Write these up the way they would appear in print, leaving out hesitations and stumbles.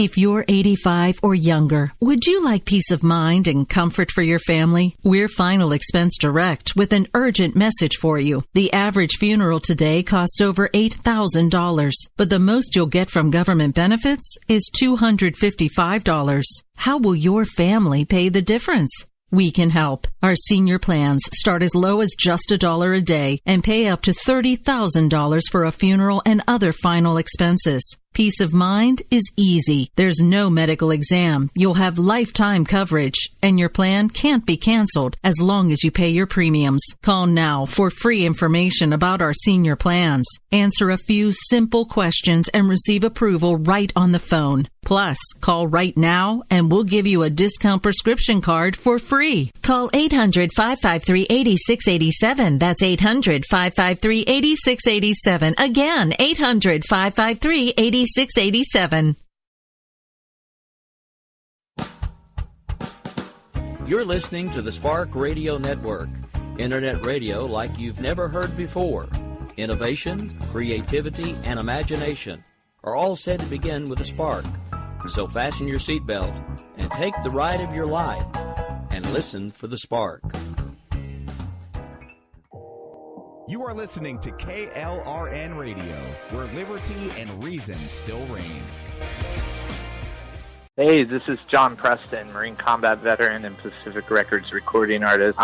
If you're 85 or younger, would you like peace of mind and comfort for your family? We're Final Expense Direct with an urgent message for you. The average funeral today costs over $8,000, but the most you'll get from government benefits is $255. How will your family pay the difference? We can help. Our senior plans start as low as just $1 a day and pay up to $30,000 for a funeral and other final expenses. Peace of mind is easy. There's no medical exam. You'll have lifetime coverage, and your plan can't be canceled as long as you pay your premiums. Call now for free information about our senior plans. Answer a few simple questions and receive approval right on the phone. Plus, call right now and we'll give you a discount prescription card for free. Call 800-553-8687. That's 800-553-8687. Again, 800-553-8687. You're listening to the Spark Radio Network, internet radio like you've never heard before. Innovation, creativity, and imagination are all said to begin with a spark. So fasten your seatbelt and take the ride of your life and listen for the spark. You are listening to KLRN Radio, where liberty and reason still reign. Hey, this is John Preston, Marine Combat Veteran and Pacific Records recording artist.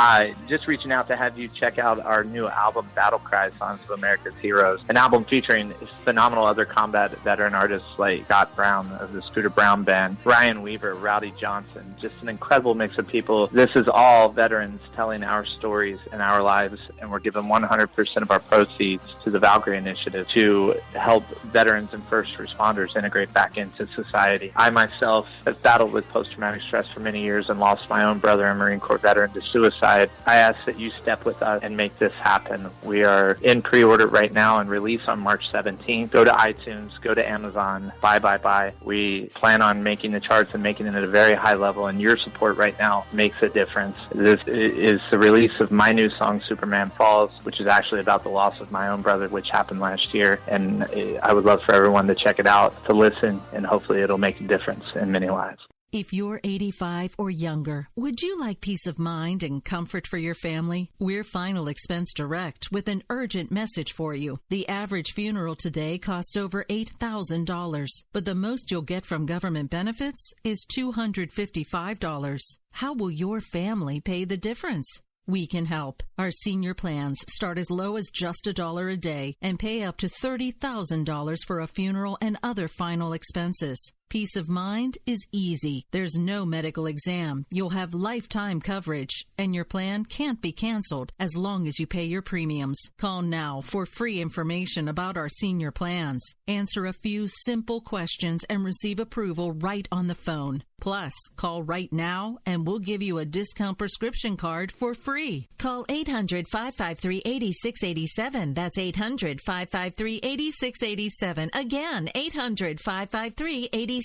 Just reaching out to have you check out our new album, Battle Cry, Songs of America's Heroes, an album featuring phenomenal other combat veteran artists like Scott Brown of the Scooter Brown Band, Ryan Weaver, Rowdy Johnson, just an incredible mix of people. This is all veterans telling our stories and our lives, and we're giving 100% of our proceeds to the Valkyrie Initiative to help veterans and first responders integrate back into society. I myself have battled with post-traumatic stress for many years and lost my own brother, a Marine Corps veteran, to suicide. I ask that you step with us and make this happen. We are in pre-order right now and release on March 17th. Go to iTunes, go to Amazon, buy. We plan on making the charts and making it at a very high level, and your support right now makes a difference. This is the release of my new song, Superman Falls, which is actually about the loss of my own brother, which happened last year, and I would love for everyone to check it out, to listen, and hopefully it'll make a difference in many lives. If you're 85 or younger, would you like peace of mind and comfort for your family? We're Final Expense Direct with an urgent message for you. The average funeral today costs over $8,000, but the most you'll get from government benefits is $255. How will your family pay the difference? We can help. Our senior plans start as low as just $1 a day and pay up to $30,000 for a funeral and other final expenses. Peace of mind is easy. There's no medical exam. You'll have lifetime coverage, and your plan can't be canceled as long as you pay your premiums. Call now for free information about our senior plans. Answer a few simple questions and receive approval right on the phone. Plus, call right now and we'll give you a discount prescription card for free. Call 800-553-8687. That's 800-553-8687. Again, 800-553-8687.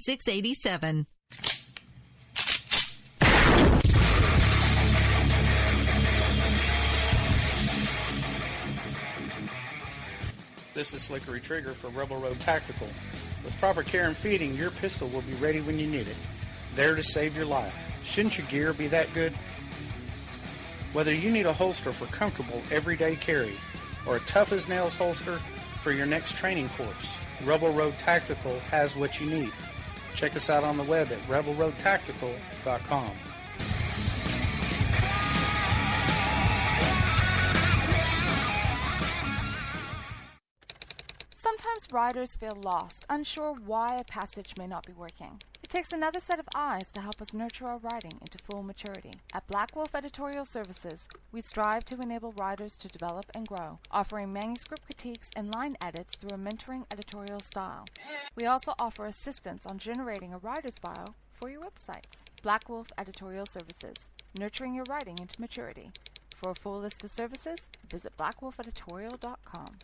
This is Slickery Trigger for Rebel Road Tactical. With proper care and feeding, your pistol will be ready when you need it. There to save your life. Shouldn't your gear be that good? Whether you need a holster for comfortable everyday carry or a tough-as-nails holster for your next training course, Rebel Road Tactical has what you need. Check us out on the web at rebelroadtactical.com. Sometimes riders feel lost, unsure why a passage may not be working. It takes another set of eyes to help us nurture our writing into full maturity. At Black Wolf Editorial Services, we strive to enable writers to develop and grow, offering manuscript critiques and line edits through a mentoring editorial style. We also offer assistance on generating a writer's bio for your websites. Black Wolf Editorial Services, nurturing your writing into maturity. For a full list of services, visit blackwolfeditorial.com.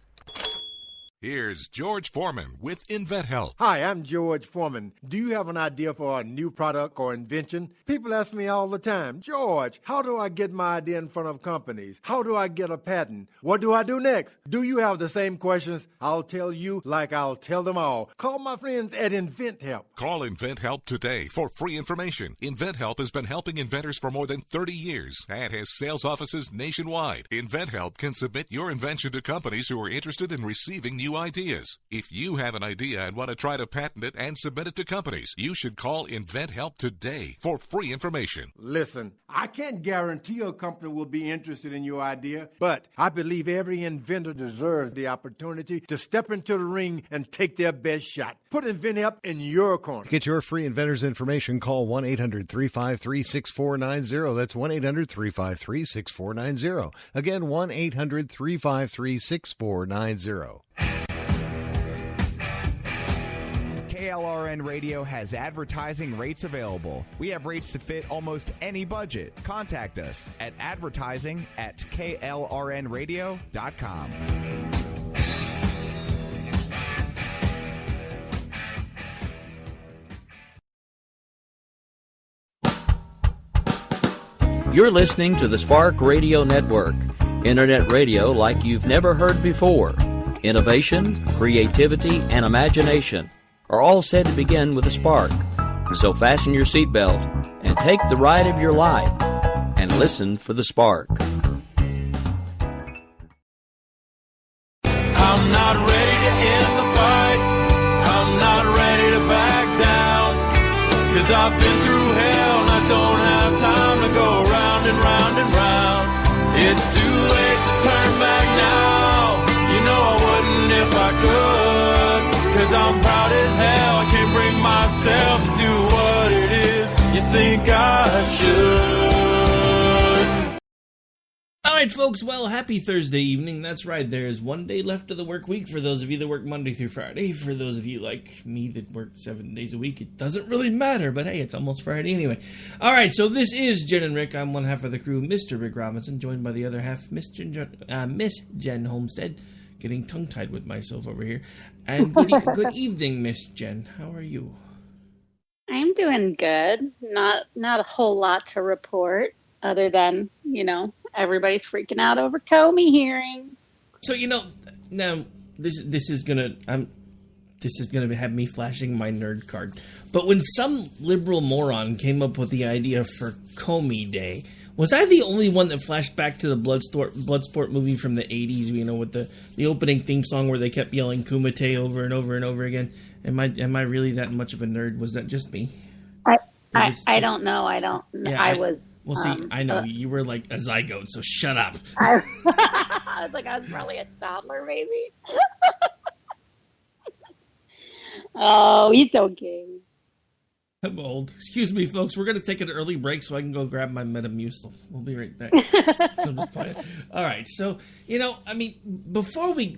Here's George Foreman with InventHelp. Hi, I'm George Foreman. Do you have an idea for a new product or invention? People ask me all the time, George, how do I get my idea in front of companies? How do I get a patent? What do I do next? Do you have the same questions? I'll tell you like I'll tell them all. Call my friends at InventHelp. Call InventHelp today for free information. InventHelp has been helping inventors for more than 30 years and has sales offices nationwide. InventHelp can submit your invention to companies who are interested in receiving new ideas. If you have an idea and want to try to patent it and submit it to companies, you should call InventHelp today for free information. Listen, I can't guarantee a company will be interested in your idea, but I believe every inventor deserves the opportunity to step into the ring and take their best shot. Put InventHelp in your corner. To get your free inventor's information, call 1-800-353-6490. That's 1-800-353-6490. Again, 1-800-353-6490. KLRN Radio has advertising rates available. We have rates to fit almost any budget. Contact us at advertising@klrnradio.com. You're listening to the Spark Radio Network, Internet radio like you've never heard before. Innovation, creativity, and imagination are all said to begin with a spark. So fasten your seatbelt and take the ride of your life and listen for the spark. I'm not ready to end the fight. I'm not ready to back down. 'Cause I've been through hell and I don't have time to go round and round and round. It's too late to turn back now. You know I wouldn't if I could. 'Cause I'm proud as hell, I can't bring myself to do what it is you think I should. All right, folks, well, happy Thursday evening. That's right, there is one day left of the work week for those of you that work Monday through Friday. For those of you like me that work 7 days a week, it doesn't really matter, but hey, it's almost Friday anyway. All right, so this is Jen and Rick. I'm one half of the crew, Mr. Rick Robinson, joined by the other half, Miss Jenn Homestead. Getting tongue-tied with myself over here. And good evening, Miss Jen. How are you? I'm doing good. Not a whole lot to report other than, everybody's freaking out over Comey hearing. So, now this is gonna have me flashing my nerd card. But when some liberal moron came up with the idea for Comey Day, was I the only one that flashed back to the Bloodsport movie from the 80s, with the opening theme song where they kept yelling Kumite over and over and over again? Am I really that much of a nerd? Was that just me? I don't know. Yeah, I was. Well, see, I know you were like a zygote, so shut up. I was probably a toddler, maybe. Oh, he's okay. I'm old. Excuse me, folks. We're going to take an early break so I can go grab my Metamucil. We'll be right back. So just play it. All right. So, before we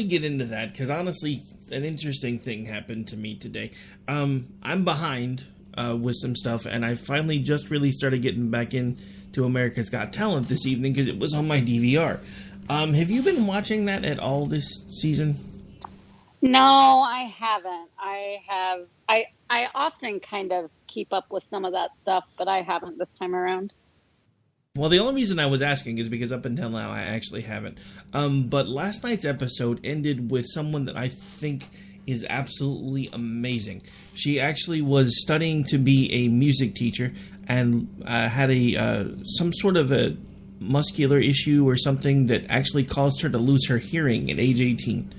get into that, because honestly, an interesting thing happened to me today. I'm behind with some stuff, and I finally just really started getting back into America's Got Talent this evening because it was on my DVR. Have you been watching that at all this season? No, I haven't. I often kind of keep up with some of that stuff, but I haven't this time around. Well, the only reason I was asking is because up until now I actually haven't. But last night's episode ended with someone that I think is absolutely amazing. She actually was studying to be a music teacher and had some sort of a muscular issue or something that actually caused her to lose her hearing at age 18.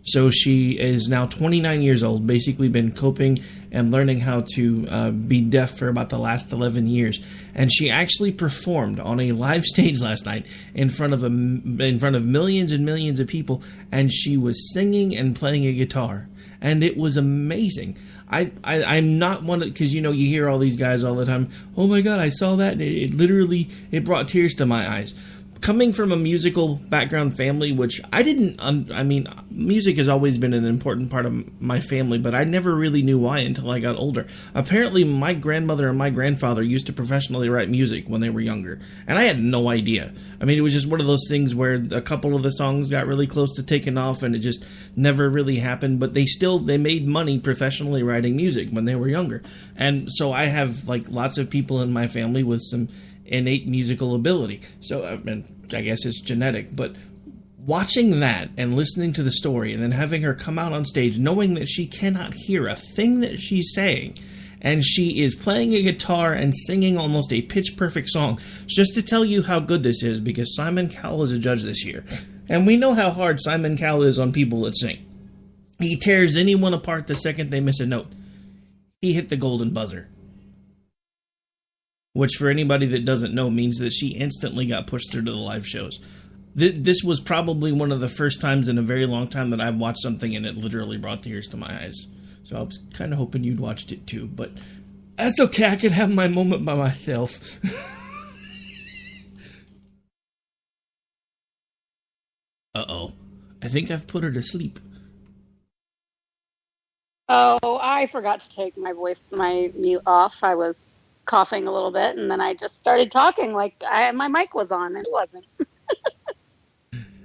So she is now 29 years old, basically been coping and learning how to be deaf for about the last 11 years. And she actually performed on a live stage last night in front of millions and millions of people, and she was singing and playing a guitar. And it was amazing. I'm not one of, because you hear all these guys all the time, oh my God, I saw that, and it brought tears to my eyes. coming from a musical background family, which I didn't, music has always been an important part of my family, but I never really knew why until I got older. Apparently, my grandmother and my grandfather used to professionally write music when they were younger, and I had no idea. I mean, it was just one of those things where a couple of the songs got really close to taking off, and it just never really happened, but they made money professionally writing music when they were younger. And so I have, like, lots of people in my family with some innate musical ability. So, I guess it's genetic, but watching that and listening to the story and then having her come out on stage knowing that she cannot hear a thing that she's saying, and she is playing a guitar and singing almost a pitch-perfect song, just to tell you how good this is, because Simon Cowell is a judge this year. And we know how hard Simon Cowell is on people that sing. He tears anyone apart the second they miss a note. He hit the golden buzzer. Which, for anybody that doesn't know, means that she instantly got pushed through to the live shows. This was probably one of the first times in a very long time that I've watched something and it literally brought tears to my eyes. So I was kind of hoping you'd watched it too, but that's okay, I can have my moment by myself. Uh-oh. I think I've put her to sleep. Oh, I forgot to take my mute off. I was coughing a little bit, and then I just started talking like my mic was on, and it wasn't.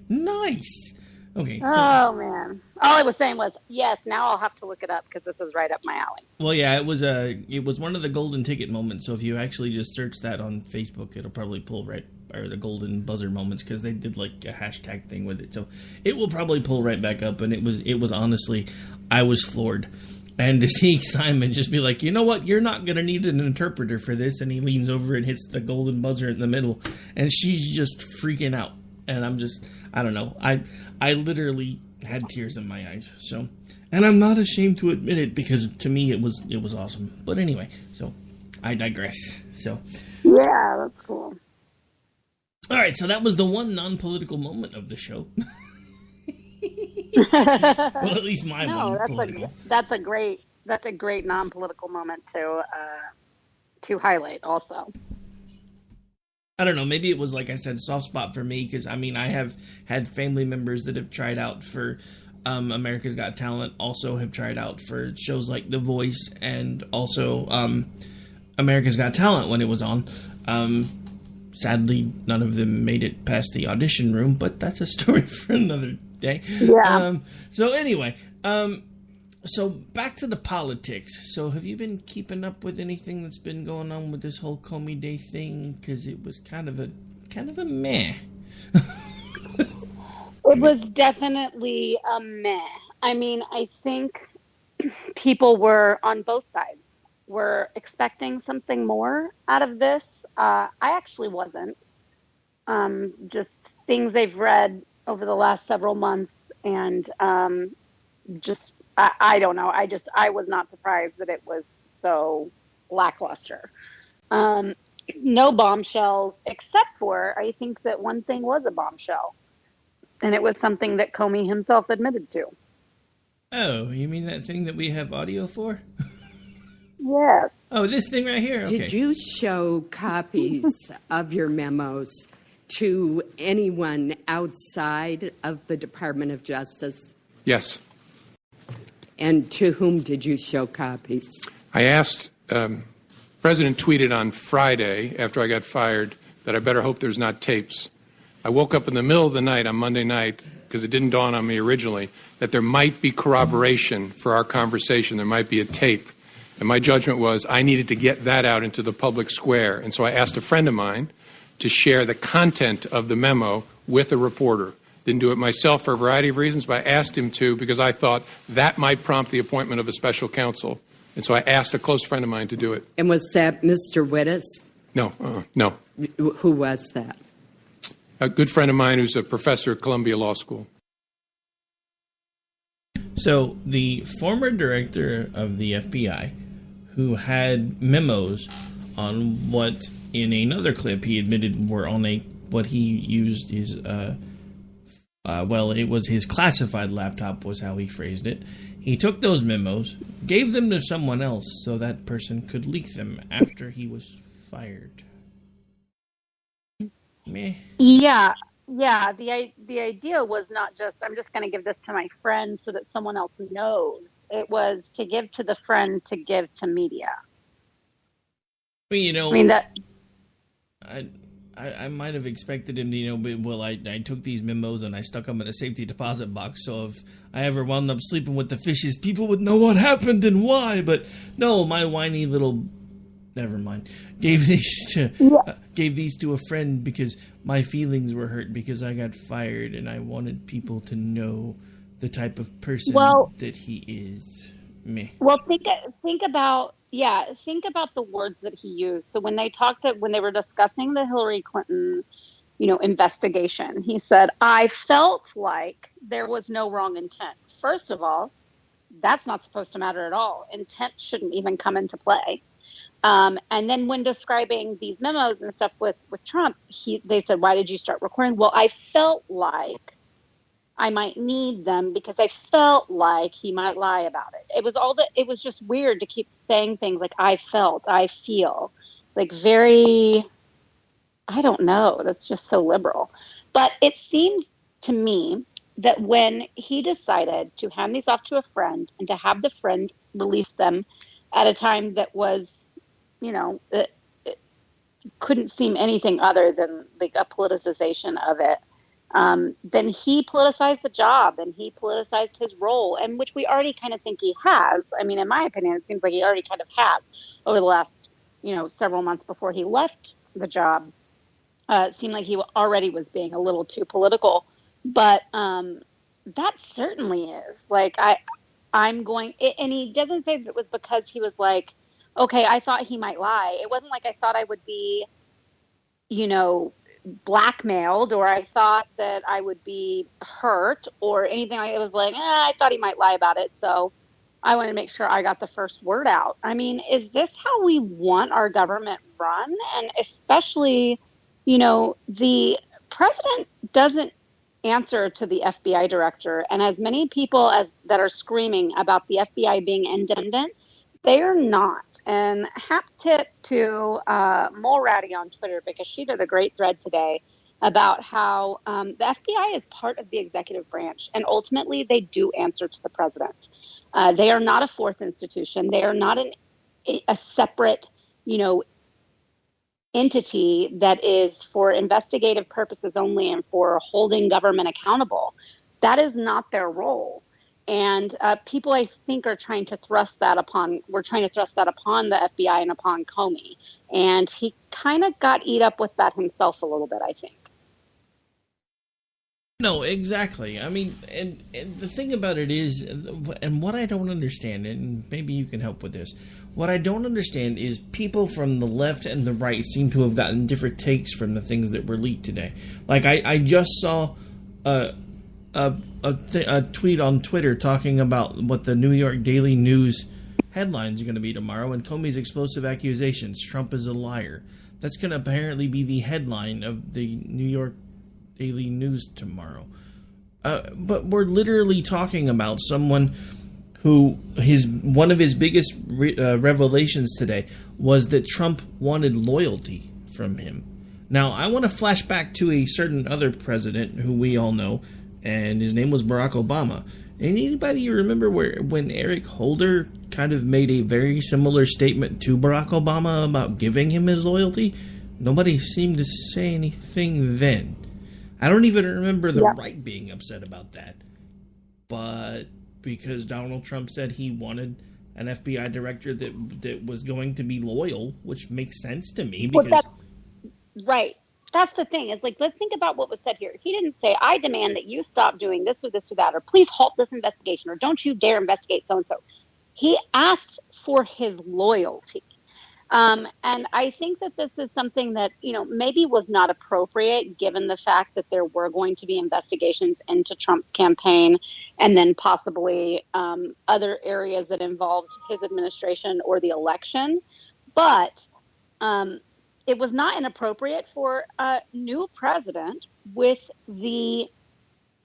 Nice. Okay. So, oh, man. All I was saying was, yes, now I'll have to look it up, because this is right up my alley. Well, yeah, it was one of the golden ticket moments, so if you actually just search that on Facebook, it'll probably pull or the golden buzzer moments, because they did like a hashtag thing with it, so it will probably pull right back up, and it was honestly, I was floored. And to see Simon just be like, you know what, you're not going to need an interpreter for this, and he leans over and hits the golden buzzer in the middle, and she's just freaking out. And I don't know, I literally had tears in my eyes, so, and I'm not ashamed to admit it, because to me it was awesome. But anyway, so, I digress, so. Yeah, that's cool. Alright, so that was the one non-political moment of the show. Well, at least my one political. That's a great non-political moment to highlight also. I don't know, maybe it was, like I said, a soft spot for me, because, I mean, I have had family members that have tried out for America's Got Talent, also have tried out for shows like The Voice, and also America's Got Talent when it was on. Sadly, none of them made it past the audition room, but that's a story for another day. Yeah. So anyway, so back to the politics. So have you been keeping up with anything that's been going on with this whole Comey Day thing? Because it was kind of a meh. It was definitely a meh. I mean, I think people were on both sides. Were expecting something more out of this. I actually wasn't. Just things they've read over the last several months, and I don't know. I was not surprised that it was so lackluster. No bombshells, except for, I think that one thing was a bombshell, and it was something that Comey himself admitted to. Oh, you mean that thing that we have audio for? Yes. Oh, this thing right here? Okay. Did you show copies of your memos to anyone outside of the Department of Justice? Yes. And to whom did you show copies? I asked, President tweeted on Friday after I got fired that I better hope there's not tapes. I woke up in the middle of the night on Monday night, because it didn't dawn on me originally, that there might be corroboration for our conversation. There might be a tape. And my judgment was I needed to get that out into the public square. And so I asked a friend of mine to share the content of the memo with a reporter. Didn't do it myself for a variety of reasons, but I asked him to because I thought that might prompt the appointment of a special counsel. And so I asked a close friend of mine to do it. And was that Mr. Wittes? No, no. Who was that? A good friend of mine who's a professor at Columbia Law School. So the former director of the FBI, who had memos on what, in another clip, he admitted were on what he used his, it was his classified laptop, was how he phrased it. He took those memos, gave them to someone else so that person could leak them after he was fired. meh. Yeah. Yeah, the idea was not just I'm just going to give this to my friend so that someone else knows. It was to give to the friend to give to media. Well, you know, I mean that. I might have expected him to, I took these memos and I stuck them in a safety deposit box, so if I ever wound up sleeping with the fishes, people would know what happened and why. But no, my whiny little, never mind, gave these to a friend because my feelings were hurt because I got fired and I wanted people to know the type of person that he is. Meh. Well, think about the words that he used. So when they were discussing the Hillary Clinton, investigation, he said, "I felt like there was no wrong intent." First of all, that's not supposed to matter at all. Intent shouldn't even come into play. And then when describing these memos and stuff with Trump, they said, "Why did you start recording?" Well, I felt like I might need them because I felt like he might lie about it. It was just weird to keep saying things like I felt, I feel, like very, I don't know. That's just so liberal. But it seems to me that when he decided to hand these off to a friend and to have the friend release them at a time that was, it couldn't seem anything other than like a politicization of it. Then he politicized the job and he politicized his role, and which we already kind of think he has. I mean, in my opinion, it seems like he already kind of has over the last, several months before he left the job. It seemed like he already was being a little too political, but that certainly is like I'm going. And he doesn't say that it was because he was like, okay, I thought he might lie. It wasn't like I thought I would be, blackmailed, or I thought that I would be hurt or anything like it. Was like, I thought he might lie about it, so I wanted to make sure I got the first word out. I mean, is this how we want our government run? And especially, the president doesn't answer to the FBI director, and as many people as that are screaming about the FBI being independent, they are not. And hat tip to Mulratty on Twitter, because she did a great thread today about how the FBI is part of the executive branch, and ultimately they do answer to the president. They are not a fourth institution. They are not a separate, entity that is for investigative purposes only and for holding government accountable. That is not their role. And people, I think, are trying to thrust that upon. We're trying to thrust that upon the FBI and upon Comey, and he kind of got eat up with that himself a little bit, I think. No, exactly. I mean, and the thing about it is, and what I don't understand, and maybe you can help with this. What I don't understand is people from the left and the right seem to have gotten different takes from the things that were leaked today. Like I just saw a tweet on Twitter talking about what the New York Daily News headlines are going to be tomorrow, and Comey's explosive accusations, Trump is a liar. That's going to apparently be the headline of the New York Daily News tomorrow. But we're literally talking about someone who one of his biggest revelations today was that Trump wanted loyalty from him. Now, I want to flash back to a certain other president who we all know, and his name was Barack Obama. And anybody remember when Eric Holder kind of made a very similar statement to Barack Obama about giving him his loyalty? Nobody seemed to say anything then. I don't even remember the right being upset about that. But because Donald Trump said he wanted an FBI director that was going to be loyal, which makes sense to me. Because right. That's the thing. Is like, let's think about what was said here. He didn't say, I demand that you stop doing this or this or that, or please halt this investigation, or don't you dare investigate so-and-so. He asked for his loyalty. And I think that this is something that, maybe was not appropriate given the fact that there were going to be investigations into Trump's campaign and then possibly other areas that involved his administration or the election. But it was not inappropriate for a new president with the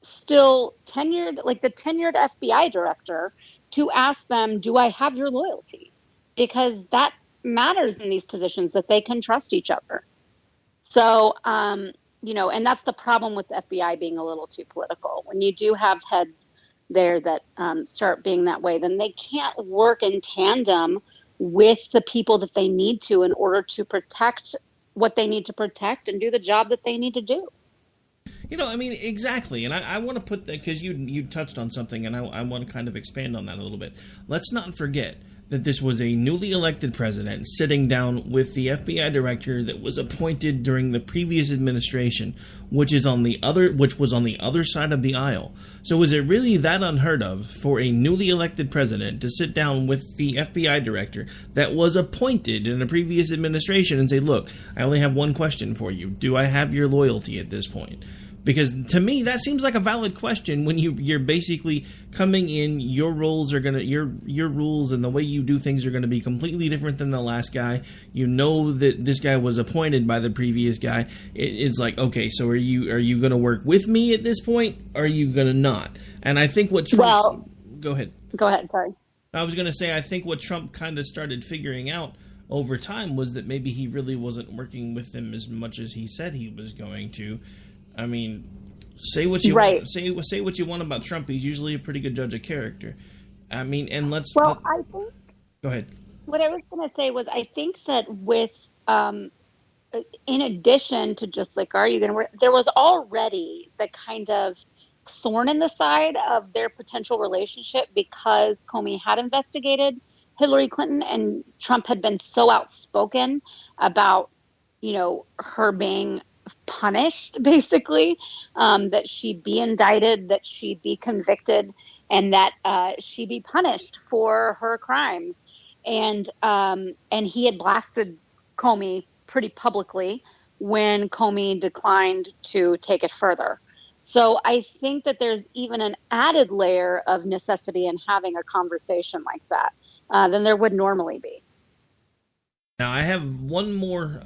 still tenured, like the tenured FBI director, to ask them, do I have your loyalty? Because that matters in these positions, that they can trust each other. So and that's the problem with the FBI being a little too political. When you do have heads there that start being that way, then they can't work in tandem with the people that they need to in order to protect what they need to protect and do the job that they need to do. Exactly. And I want to put that, because you touched on something, and I want to kind of expand on that a little bit. Let's not forget that this was a newly elected president sitting down with the FBI director that was appointed during the previous administration, which was on the other side of the aisle. So is it really that unheard of for a newly elected president to sit down with the FBI director that was appointed in a previous administration and say, look, I only have one question for you. Do I have your loyalty at this point? Because to me, that seems like a valid question when you're basically coming in. Your rules are your rules and the way you do things are gonna be completely different than the last guy. You know that this guy was appointed by the previous guy. It's like, okay, so are you gonna work with me at this point? Or are you gonna not? And I think what Trump. Go ahead. Sorry. I was gonna say, I think what Trump kind of started figuring out over time was that maybe he really wasn't working with them as much as he said he was going to. I mean, say what you want, say what you want about Trump. He's usually a pretty good judge of character. I mean, and I think. Go ahead. What I was going to say was, I think that with, in addition to just like, are you going to work? There was already the kind of thorn in the side of their potential relationship because Comey had investigated Hillary Clinton and Trump had been so outspoken about, her being punished, basically, that she be indicted, that she be convicted, and that she be punished for her crimes. And he had blasted Comey pretty publicly when Comey declined to take it further. So I think that there's even an added layer of necessity in having a conversation like that than there would normally be. Now, I have one more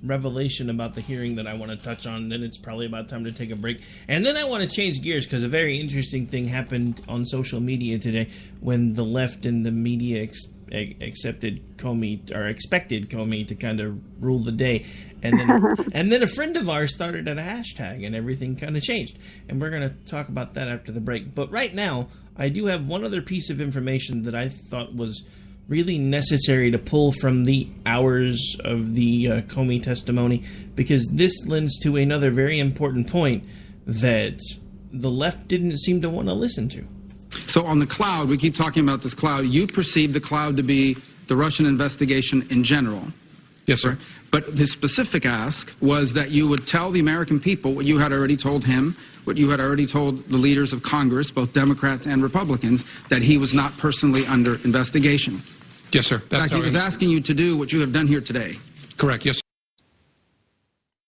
revelation about the hearing that I want to touch on, then it's probably about time to take a break. And then I want to change gears because a very interesting thing happened on social media today when the left and the media expected Comey to kind of rule the day. And then a friend of ours started at a hashtag and everything kind of changed. And we're going to talk about that after the break. But right now, I do have one other piece of information that I thought was really necessary to pull from the hours of the Comey testimony, because this lends to another very important point that the left didn't seem to want to listen to. So on the cloud, we keep talking about this cloud. You perceive the cloud to be the Russian investigation in general. Yes, sir. But the specific ask was that you would tell the American people what you had already told him, what you had already told the leaders of Congress, both Democrats and Republicans, that he was not personally under investigation. Yes, sir. That's he was asking you to do what you have done here today. Correct, yes, sir.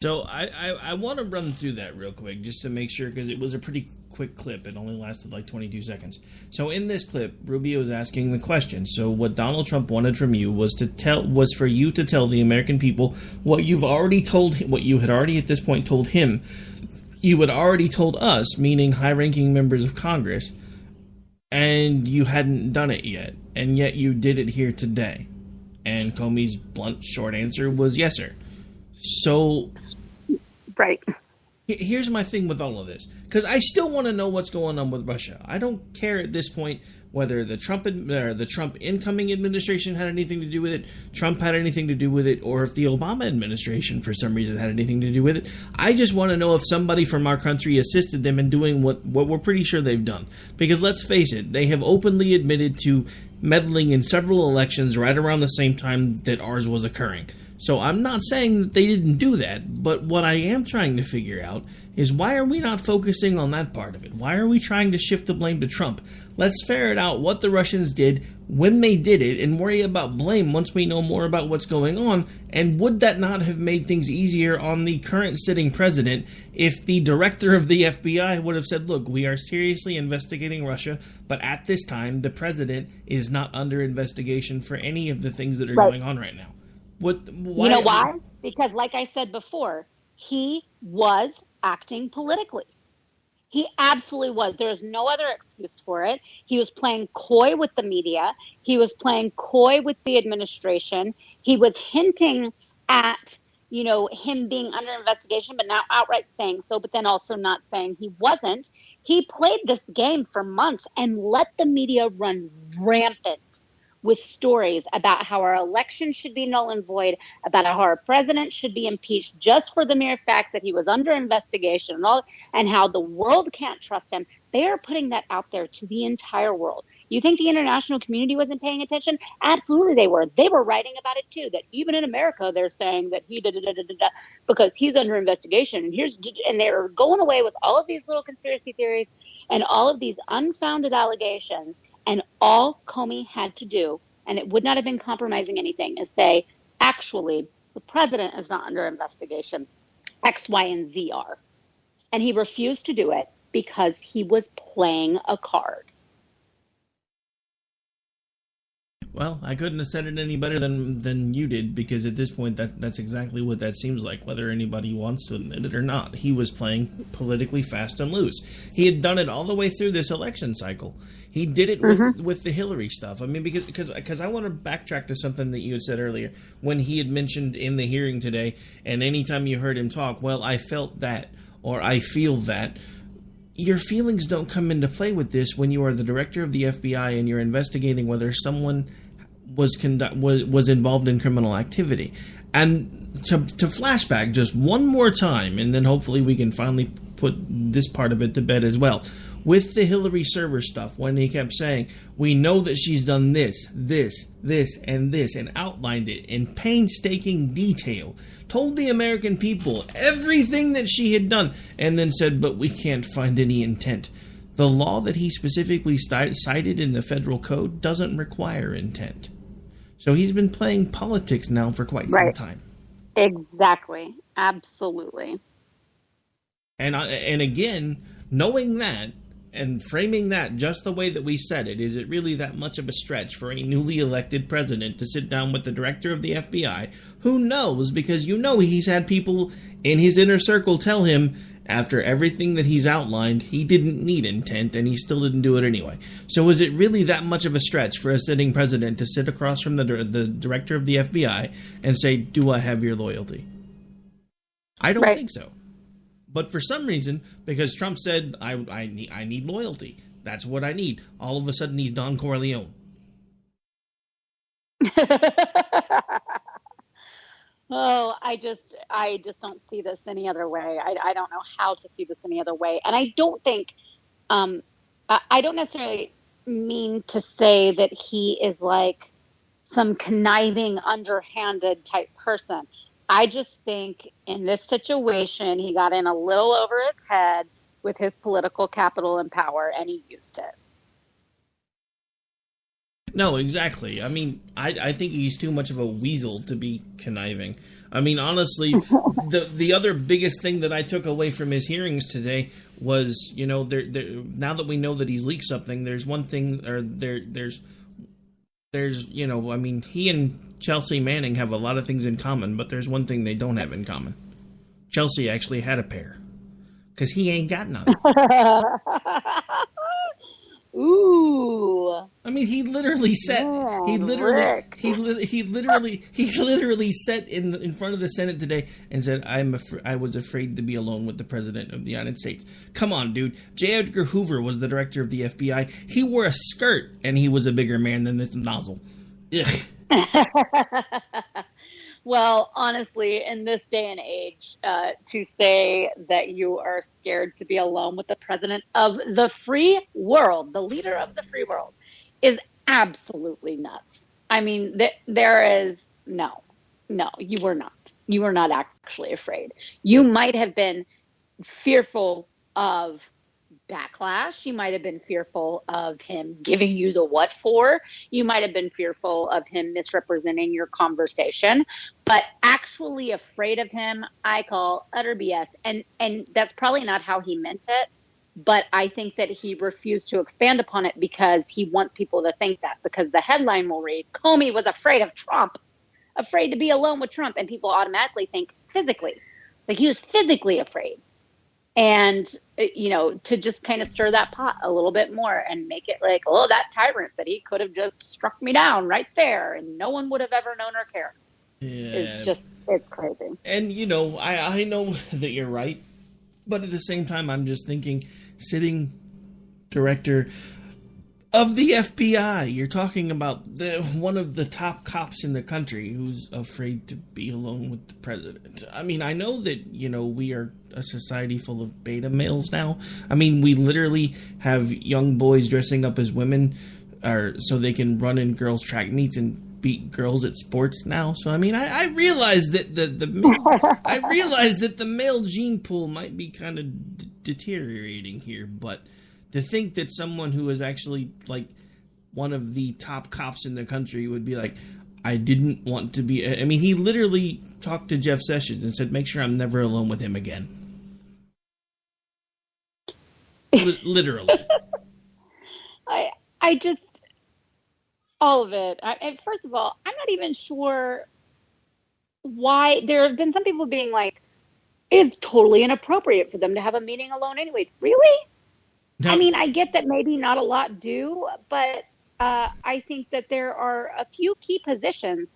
So I want to run through that real quick just to make sure, because it was a pretty quick clip. It only lasted like 22 seconds. So in this clip, Rubio is asking the question. So what Donald Trump wanted from you was for you to tell the American people what you had already at this point told him. You had already told us, meaning high-ranking members of Congress, and you hadn't done it yet, and yet you did it here today. And Comey's blunt, short answer was yes, sir. So, right. Here's my thing with all of this, because I still want to know what's going on with Russia. I don't care at this point whether the Trump incoming administration had anything to do with it, Trump had anything to do with it, or if the Obama administration for some reason had anything to do with it. I just want to know if somebody from our country assisted them in doing what we're pretty sure they've done. Because let's face it, they have openly admitted to meddling in several elections right around the same time that ours was occurring. So I'm not saying that they didn't do that, but what I am trying to figure out is why are we not focusing on that part of it? Why are we trying to shift the blame to Trump? Let's ferret out what the Russians did, when they did it, and worry about blame once we know more about what's going on. And would that not have made things easier on the current sitting president if the director of the FBI would have said, look, we are seriously investigating Russia, but at this time, the president is not under investigation for any of the things that are going on right now. Why? You know why? Because, like I said before, he was acting politically. He absolutely was. There's no other excuse for it. He was playing coy with the media. He was playing coy with the administration. He was hinting at, him being under investigation, but now outright saying so, but then also not saying he wasn't. He played this game for months and let the media run rampant with stories about how our election should be null and void, about how our president should be impeached just for the mere fact that he was under investigation and how the world can't trust him. They are putting that out there to the entire world. You think the international community wasn't paying attention? Absolutely they were. They were writing about it too, that even in America they're saying that he did because he's under investigation. And they're going away with all of these little conspiracy theories and all of these unfounded allegations. And all Comey had to do, and it would not have been compromising anything, is say, actually, the president is not under investigation. X, Y, and Z are. And he refused to do it because he was playing a card. Well, I couldn't have said it any better than you did, because at this point that's exactly what that seems like, whether anybody wants to admit it or not. He was playing politically fast and loose. He had done it all the way through this election cycle. He did it with the Hillary stuff. I mean, because I want to backtrack to something that you had said earlier when he had mentioned in the hearing today, and anytime you heard him talk, well, I felt that, or I feel that. Your feelings don't come into play with this when you are the director of the FBI and you're investigating whether someone was involved in criminal activity. And to flashback just one more time, and then hopefully we can finally put this part of it to bed as well. With the Hillary server stuff, when he kept saying, we know that she's done this, and this, and outlined it in painstaking detail, told the American people everything that she had done, and then said, but we can't find any intent. The law that he specifically cited in the federal code doesn't require intent. So he's been playing politics now for quite some time. Exactly. Absolutely. And again, knowing that and framing that just the way that we said it, is it really that much of a stretch for a newly elected president to sit down with the director of the FBI, who knows, because he's had people in his inner circle tell him, after everything that he's outlined, he didn't need intent, and he still didn't do it anyway. So is it really that much of a stretch for a sitting president to sit across from the director of the FBI and say, do I have your loyalty? I don't think so. But for some reason, because Trump said, I need loyalty, that's what I need, all of a sudden he's Don Corleone. Oh, I just don't see this any other way. I don't know how to see this any other way. And I don't think, I don't necessarily mean to say that he is like some conniving, underhanded type person. I just think in this situation, he got in a little over his head with his political capital and power, and he used it. No, exactly. I mean, I think he's too much of a weasel to be conniving. I mean, honestly, the other biggest thing that I took away from his hearings today was, now that we know that he's leaked something, there's one thing, or there's I mean, he and Chelsea Manning have a lot of things in common, but there's one thing they don't have in common. Chelsea actually had a pair, because he ain't got none. Ooh. I mean, he literally sat. He literally sat in front of the Senate today and said, "I was afraid to be alone with the President of the United States." Come on, dude. J. Edgar Hoover was the director of the FBI. He wore a skirt, and he was a bigger man than this nozzle. Ugh. Well, honestly, in this day and age, to say that you are scared to be alone with the president of the free world, the leader of the free world, is absolutely nuts. I mean, there is no, you were not. You were not actually afraid. You might have been fearful of backlash. You might have been fearful of him giving you the what for. You might have been fearful of him misrepresenting your conversation, but actually afraid of him, I call utter BS. And that's probably not how he meant it, but I think that he refused to expand upon it because he wants people to think that, because the headline will read, Comey was afraid of Trump, afraid to be alone with Trump. And people automatically think physically, like he was physically afraid. And, to just kind of stir that pot a little bit more and make it like, oh, that tyrant, that he could have just struck me down right there and no one would have ever known or cared. it's crazy. And, I know that you're right, but at the same time, I'm just thinking, sitting director of the FBI, you're talking about one of the top cops in the country who's afraid to be alone with the president. I mean, I know that, we are a society full of beta males now. I mean, we literally have young boys dressing up as women so they can run in girls' track meets and beat girls at sports now. So, I mean, I realize that the male gene pool might be kind of deteriorating here, but to think that someone who is actually, like, one of the top cops in the country would be like, I didn't want to be... I mean, he literally talked to Jeff Sessions and said, make sure I'm never alone with him again. Literally. I just... All of it. First of all, I'm not even sure why... There have been some people being like, it's totally inappropriate for them to have a meeting alone anyways. Really? No. I mean, I get that maybe not a lot do, but I think that there are a few key positions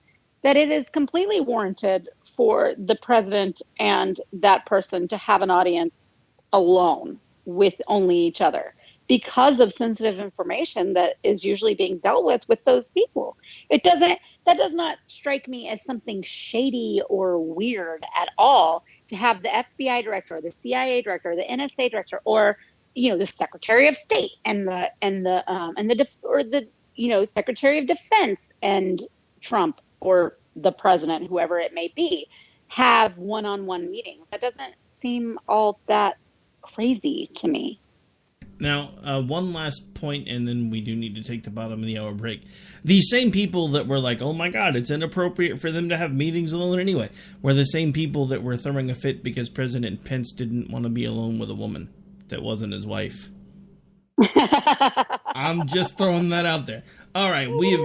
that it is completely warranted for the president and that person to have an audience alone with only each other because of sensitive information that is usually being dealt with those people. That does not strike me as something shady or weird at all to have the FBI director, or the CIA director, or the NSA director, or the Secretary of State and the Secretary of Defense and Trump or the president, whoever it may be, have one-on-one meetings. That doesn't seem all that crazy to me. Now, one last point, and then we do need to take the bottom of the hour break. These same people that were like, oh my God, it's inappropriate for them to have meetings alone anyway, were the same people that were throwing a fit because President Pence didn't want to be alone with a woman that wasn't his wife. I'm just throwing that out there. All right, we've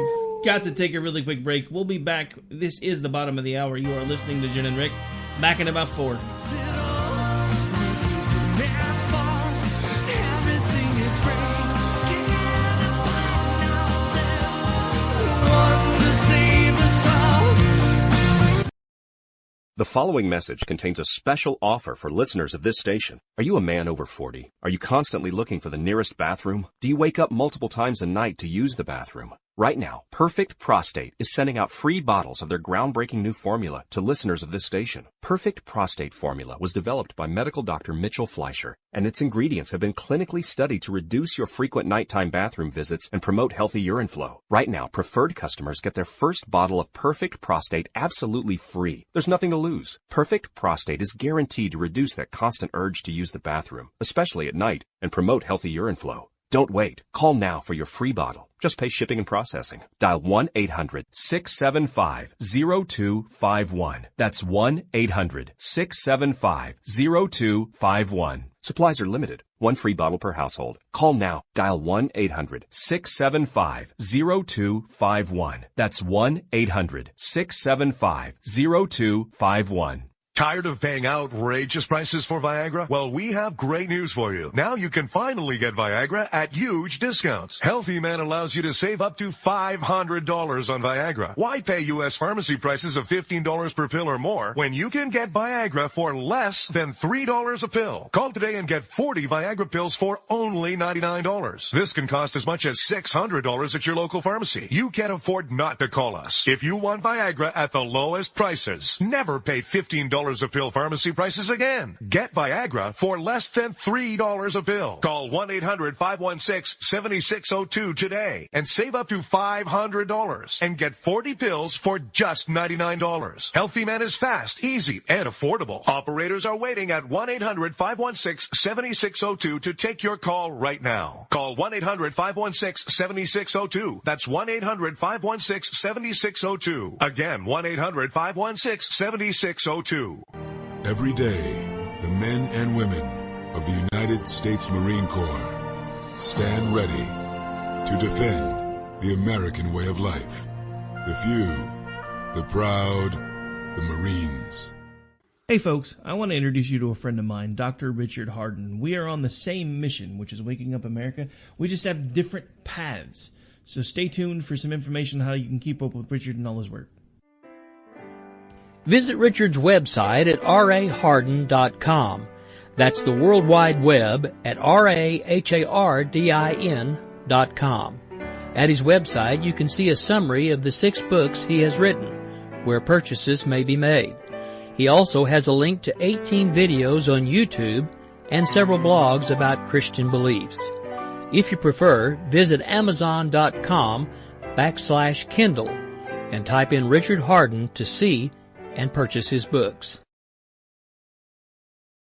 got to take a really quick break. We'll be back. This is the bottom of the hour. You are listening to Jen and Rick. Back in about 4. The following message contains a special offer for listeners of this station. Are you a man over 40? Are you constantly looking for the nearest bathroom? Do you wake up multiple times a night to use the bathroom? Right now, Perfect Prostate is sending out free bottles of their groundbreaking new formula to listeners of this station. Perfect Prostate Formula was developed by medical doctor Mitchell Fleischer, and its ingredients have been clinically studied to reduce your frequent nighttime bathroom visits and promote healthy urine flow. Right now, preferred customers get their first bottle of Perfect Prostate absolutely free. There's nothing to lose. Perfect Prostate is guaranteed to reduce that constant urge to use the bathroom, especially at night, and promote healthy urine flow. Don't wait. Call now for your free bottle. Just pay shipping and processing. Dial 1-800-675-0251. That's 1-800-675-0251. Supplies are limited. One free bottle per household. Call now. Dial 1-800-675-0251. That's 1-800-675-0251. Tired of paying outrageous prices for Viagra? Well, we have great news for you. Now you can finally get Viagra at huge discounts. Healthy Man allows you to save up to $500 on Viagra. Why pay U.S. pharmacy prices of $15 per pill or more when you can get Viagra for less than $3 a pill? Call today and get 40 Viagra pills for only $99. This can cost as much as $600 at your local pharmacy. You can't afford not to call us. If you want Viagra at the lowest prices, never pay $15 a pill pharmacy prices again. Get Viagra for less than $3 a pill. Call 1-800-516-7602 today and save up to $500 and get 40 pills for just $99. Healthy Man is fast, easy, and affordable. Operators are waiting at 1-800-516-7602 to take your call right now. Call 1-800-516-7602. That's 1-800-516-7602. Again, 1-800-516-7602. Every day, the men and women of the United States Marine Corps stand ready to defend the American way of life. The few, the proud, the Marines. Hey folks, I want to introduce you to a friend of mine, Dr. Richard Harden. We are on the same mission, which is waking up America. We just have different paths. So stay tuned for some information on how you can keep up with Richard and all his work. Visit Richard's website at rahardin.com. That's the World Wide Web at rahardin.com. At his website, you can see a summary of the 6 books he has written, where purchases may be made. He also has a link to 18 videos on YouTube and several blogs about Christian beliefs. If you prefer, visit amazon.com/Kindle and type in Richard Hardin to see and purchase his books.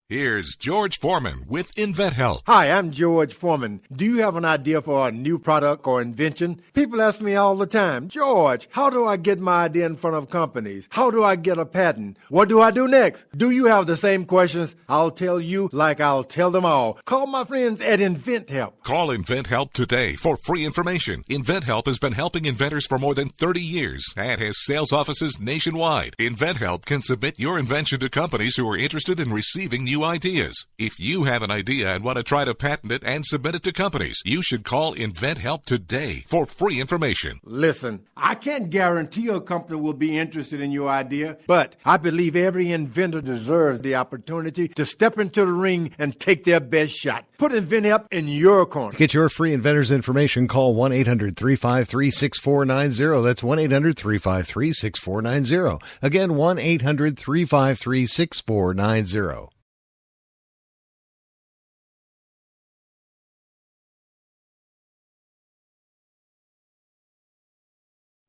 Here's George Foreman with InventHelp. Hi, I'm George Foreman. Do you have an idea for a new product or invention? People ask me all the time, George, how do I get my idea in front of companies? How do I get a patent? What do I do next? Do you have the same questions? I'll tell you like I'll tell them all. Call my friends at InventHelp. Call InventHelp today for free information. InventHelp has been helping inventors for more than 30 years and has sales offices nationwide. InventHelp can submit your invention to companies who are interested in receiving new ideas. If you have an idea and want to try to patent it and submit it to companies, you should call InventHelp today for free information. Listen, I can't guarantee a company will be interested in your idea, but I believe every inventor deserves the opportunity to step into the ring and take their best shot. Put InventHelp in your corner. To get your free inventor's information, call 1-800-353-6490. That's 1-800-353-6490. Again, 1-800-353-6490.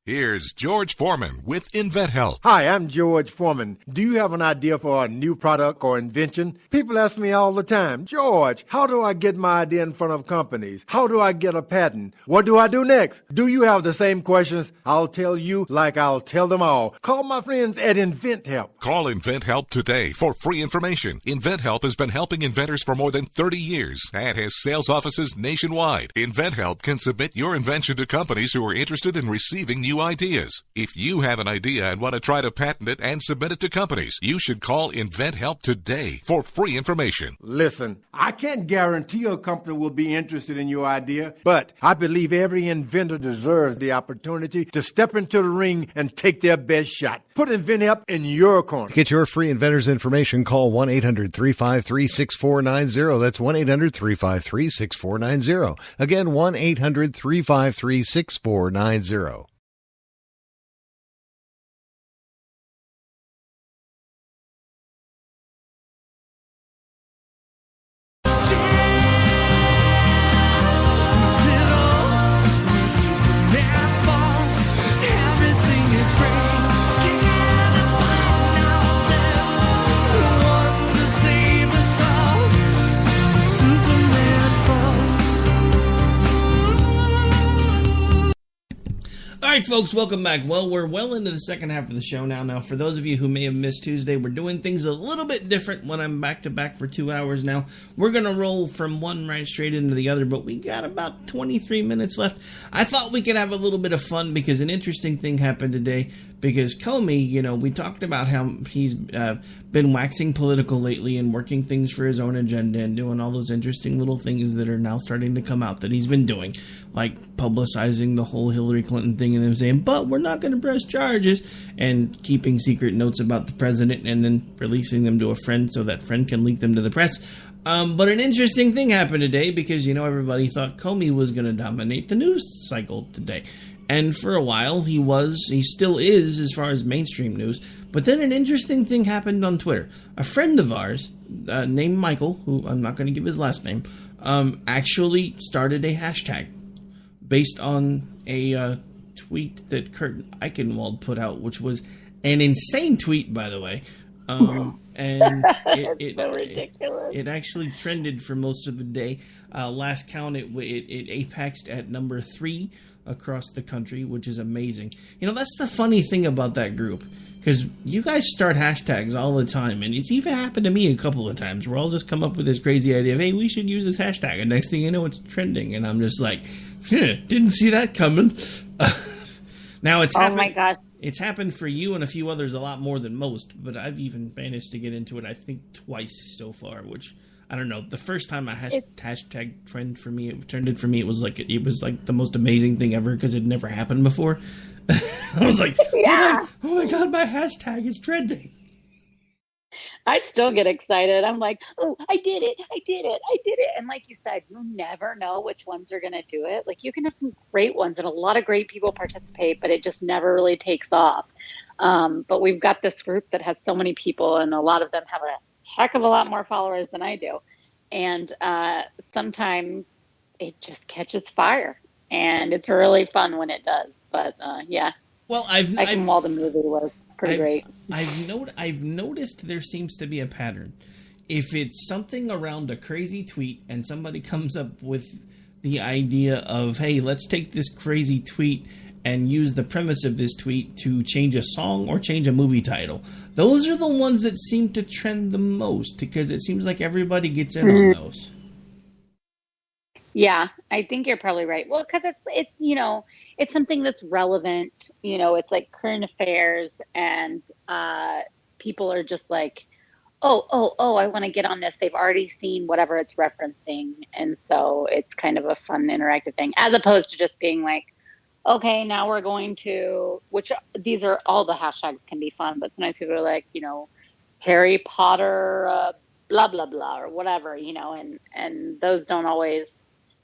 Here's George Foreman with InventHelp. Hi, I'm George Foreman. Do you have an idea for a new product or invention? People ask me all the time, George, how do I get my idea in front of companies? How do I get a patent? What do I do next? Do you have the same questions? I'll tell you like I'll tell them all. Call my friends at InventHelp. Call InventHelp today for free information. InventHelp has been helping inventors for more than 30 years and has sales offices nationwide. InventHelp can submit your invention to companies who are interested in receiving new ideas. If you have an idea and want to try to patent it and submit it to companies, you should call InventHelp today for free information. Listen, I can't guarantee a company will be interested in your idea, but I believe every inventor deserves the opportunity to step into the ring and take their best shot. Put InventHelp in your corner. To get your free inventor's information, call 1-800-353-6490. That's 1-800-353-6490. Again, 1-800-353-6490. All right, folks, welcome back. Well, we're well into the second half of the show now. Now, for those of you who may have missed Tuesday, we're doing things a little bit different when I'm back-to-back for 2 hours now. We're going to roll from one right straight into the other, but we got about 23 minutes left. I thought we could have a little bit of fun because an interesting thing happened today. Because Comey, you know, we talked about how he's been waxing political lately and working things for his own agenda and doing all those interesting little things that are now starting to come out that he's been doing. Like publicizing the whole Hillary Clinton thing and them saying, but we're not going to press charges, and keeping secret notes about the president and then releasing them to a friend so that friend can leak them to the press. But an interesting thing happened today because, you know, everybody thought Comey was going to dominate the news cycle today. And for a while, he still is as far as mainstream news. But then an interesting thing happened on Twitter. A friend of ours, named Michael, who I'm not going to give his last name, actually started a hashtag based on a tweet that Kurt Eichenwald put out, which was an insane tweet, by the way. And it's so ridiculous. It actually trended for most of the day. Last count, it apexed at number 3 across the country, which is amazing. You know, that's the funny thing about that group, because you guys start hashtags all the time, and it's even happened to me a couple of times where I'll just come up with this crazy idea of, hey, we should use this hashtag, and next thing you know, it's trending, and I'm just like, didn't see that coming. Now it's happened. Oh my God. It's happened for you and a few others a lot more than most, but I've even managed to get into it, I think, twice so far, which I don't know. The first time a hashtag trended for me, it was like the most amazing thing ever because it never happened before. I was like, oh my god, my hashtag is trending. I still get excited. I'm like, oh, I did it. And like you said, you never know which ones are going to do it. Like you can have some great ones and a lot of great people participate, but it just never really takes off. But we've got this group that has so many people and a lot of them have a heck of a lot more followers than I do. And sometimes it just catches fire and it's really fun when it does. But yeah. Well, I can Wall the movie was pretty great. I've noticed there seems to be a pattern. If it's something around a crazy tweet and somebody comes up with the idea of, hey, let's take this crazy tweet and use the premise of this tweet to change a song or change a movie title. Those are the ones that seem to trend the most because it seems like everybody gets in on those. Yeah, I think you're probably right. Well, because it's it's something that's relevant. It's like current affairs, and people are just like, oh, I want to get on this. They've already seen whatever it's referencing, and so it's kind of a fun, interactive thing, as opposed to just being like, okay, now we're going to, which these are all the hashtags can be fun, but sometimes people are like, Harry Potter, blah blah blah, or whatever, and those don't always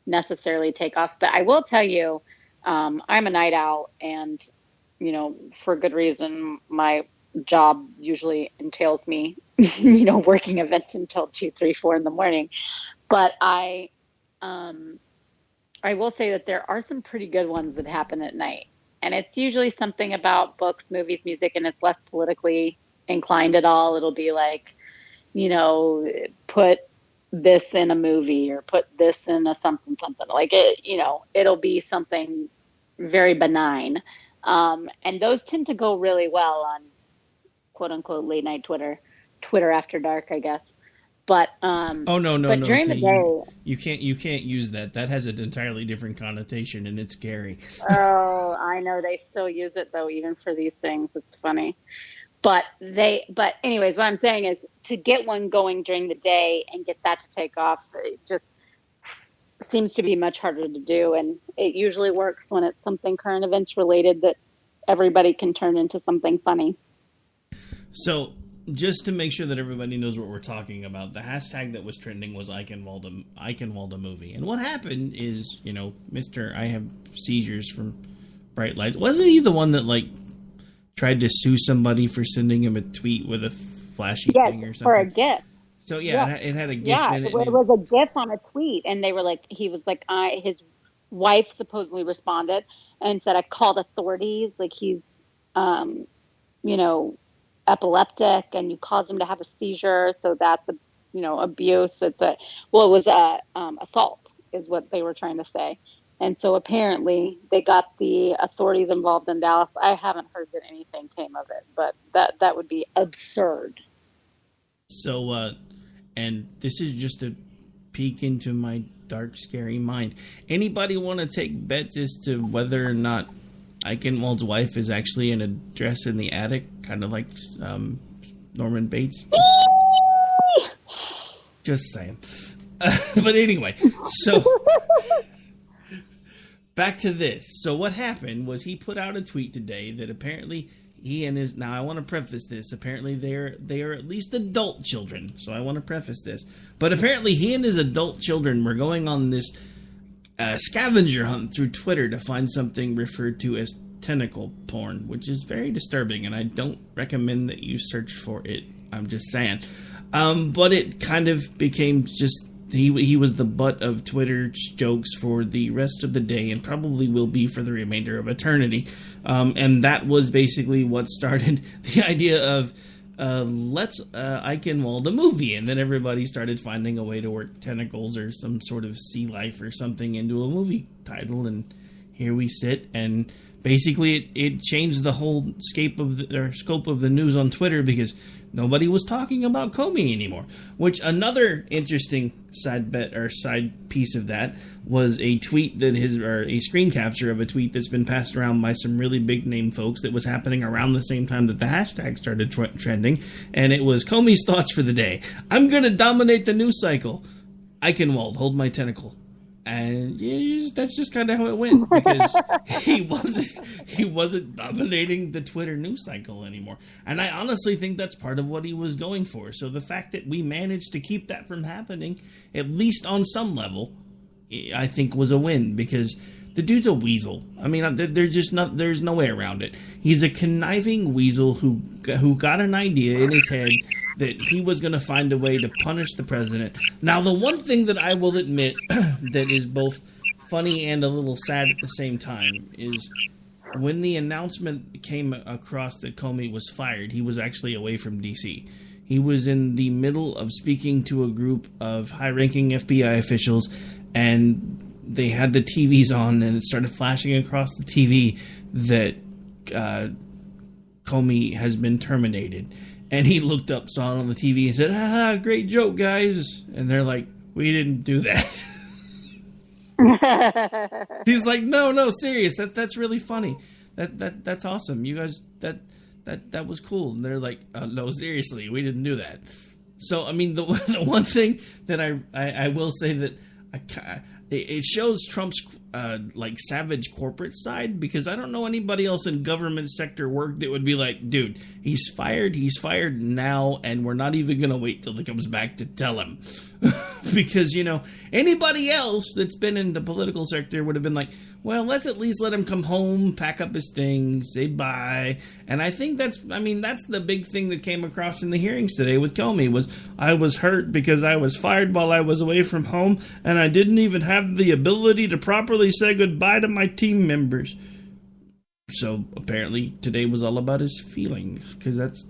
necessarily take off. But I will tell you, I'm a night owl, and for good reason. My job usually entails me working events until 2, 3, 4 in the morning. But I will say that there are some pretty good ones that happen at night, and it's usually something about books, movies, music, and it's less politically inclined at all. It'll be like, put this in a movie or put this in a something like it, it'll be something very benign. And those tend to go really well on quote unquote late night Twitter after dark, I guess. But no. During the day, you can't use that. That has an entirely different connotation, and it's scary. Oh, I know they still use it though, even for these things. It's funny. But anyways, what I'm saying is to get one going during the day and get that to take off, it just seems to be much harder to do. And it usually works when it's something current events related that everybody can turn into something funny. So just to make sure that everybody knows what we're talking about, the hashtag that was trending was I can Wall the movie. And what happened is, Mr. I have seizures from bright lights. Wasn't he the one that tried to sue somebody for sending him a tweet with a flashy thing or something? For a GIF. So it had a GIF in it. Yeah, it was a GIF on a tweet, and they were like, he was like, his wife supposedly responded and said, I called authorities, like he's, epileptic, and you caused him to have a seizure, so that's abuse. It was assault is what they were trying to say. And so apparently they got the authorities involved in Dallas. I haven't heard that anything came of it, but that would be absurd. So, and this is just a peek into my dark, scary mind. Anybody want to take bets as to whether or not Eichenwald's wife is actually in a dress in the attic, kind of like Norman Bates? Just saying. But anyway, so back to this. So what happened was he put out a tweet today that apparently he and his, now I want to preface this, apparently they are at least adult children, so I want to preface this, but apparently he and his adult children were going on this scavenger hunt through Twitter to find something referred to as tentacle porn, which is very disturbing, and I don't recommend that you search for it. I'm just saying. But it kind of became just, he was the butt of Twitter jokes for the rest of the day, and probably will be for the remainder of eternity. And that was basically what started the idea of let's Eichenwald a movie, and then everybody started finding a way to work tentacles or some sort of sea life or something into a movie title, and here we sit, and basically it changed the whole scope of the news on Twitter because nobody was talking about Comey anymore. Which another interesting side piece of that was a tweet a screen capture of a tweet that's been passed around by some really big name folks that was happening around the same time that the hashtag started trending, and it was Comey's thoughts for the day. I'm gonna dominate the news cycle. Eichenwald, hold my tentacle. And that's just kind of how it went, because he wasn't dominating the Twitter news cycle anymore. And I honestly think that's part of what he was going for. So the fact that we managed to keep that from happening, at least on some level, I think was a win, because the dude's a weasel. I mean, there's no way around it. He's a conniving weasel who got an idea in his head that he was going to find a way to punish the president. Now, the one thing that I will admit that is both funny and a little sad at the same time is when the announcement came across that Comey was fired, he was actually away from D.C. He was in the middle of speaking to a group of high-ranking FBI officials, and they had the TVs on, and it started flashing across the TV that Comey has been terminated. And he looked up, saw it on the TV, and said, "Ah, great joke, guys." And they're like, "We didn't do that." He's like, "No, serious. That's really funny. That's awesome. You guys, that was cool." And they're like, "No, seriously, we didn't do that." So, I mean, the one thing that I will say that it shows Trump's savage corporate side, because I don't know anybody else in government sector work that would be like, dude, he's fired now, and we're not even going to wait till he comes back to tell him. Because, anybody else that's been in the political sector would have been like, well, let's at least let him come home, pack up his things, say bye. And I think that's the big thing that came across in the hearings today with Comey was, I was hurt because I was fired while I was away from home, and I didn't even have the ability to properly say goodbye to my team members. So apparently today was all about his feelings, because that's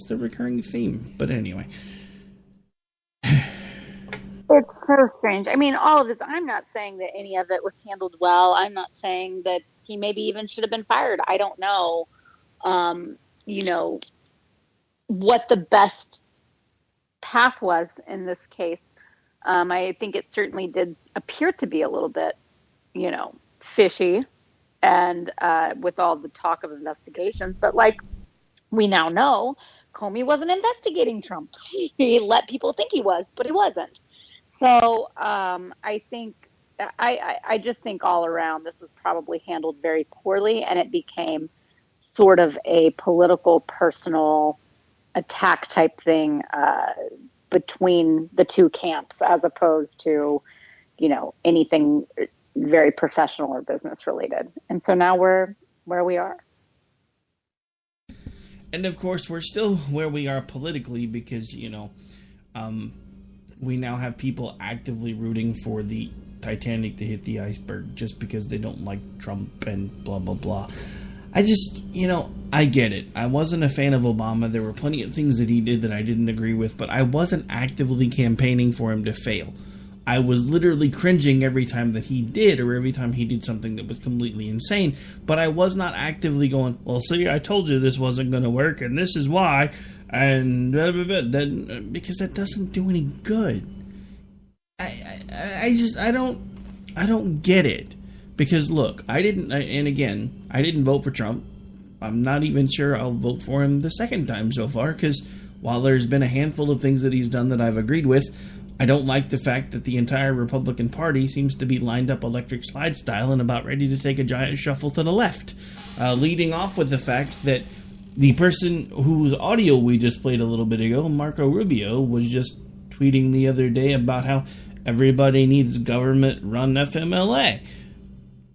the recurring theme. But anyway. It's so strange. I mean, all of this, I'm not saying that any of it was handled well. I'm not saying that he maybe even should have been fired. I don't know, what the best path was in this case. I think it certainly did appear to be a little bit, fishy, and with all the talk of investigations. But like we now know, Comey wasn't investigating Trump. He let people think he was, but he wasn't. So I think I just think all around this was probably handled very poorly, and it became sort of a political, personal attack type thing between the two camps, as opposed to, anything very professional or business related. And so now we're where we are. And of course, we're still where we are politically because, we now have people actively rooting for the Titanic to hit the iceberg just because they don't like Trump and blah, blah, blah. I just, I get it. I wasn't a fan of Obama. There were plenty of things that he did that I didn't agree with, but I wasn't actively campaigning for him to fail. I was literally cringing every time that he did, or every time he did something that was completely insane, but I was not actively going, well, see, I told you this wasn't going to work, and this is why, and blah, blah, blah, then, because that doesn't do any good. I don't get it. Because look, I didn't vote for Trump. I'm not even sure I'll vote for him the second time so far, because while there's been a handful of things that he's done that I've agreed with, I don't like the fact that the entire Republican Party seems to be lined up electric slide style and about ready to take a giant shuffle to the left. Leading off with the fact that the person whose audio we just played a little bit ago, Marco Rubio, was just tweeting the other day about how everybody needs government-run FMLA.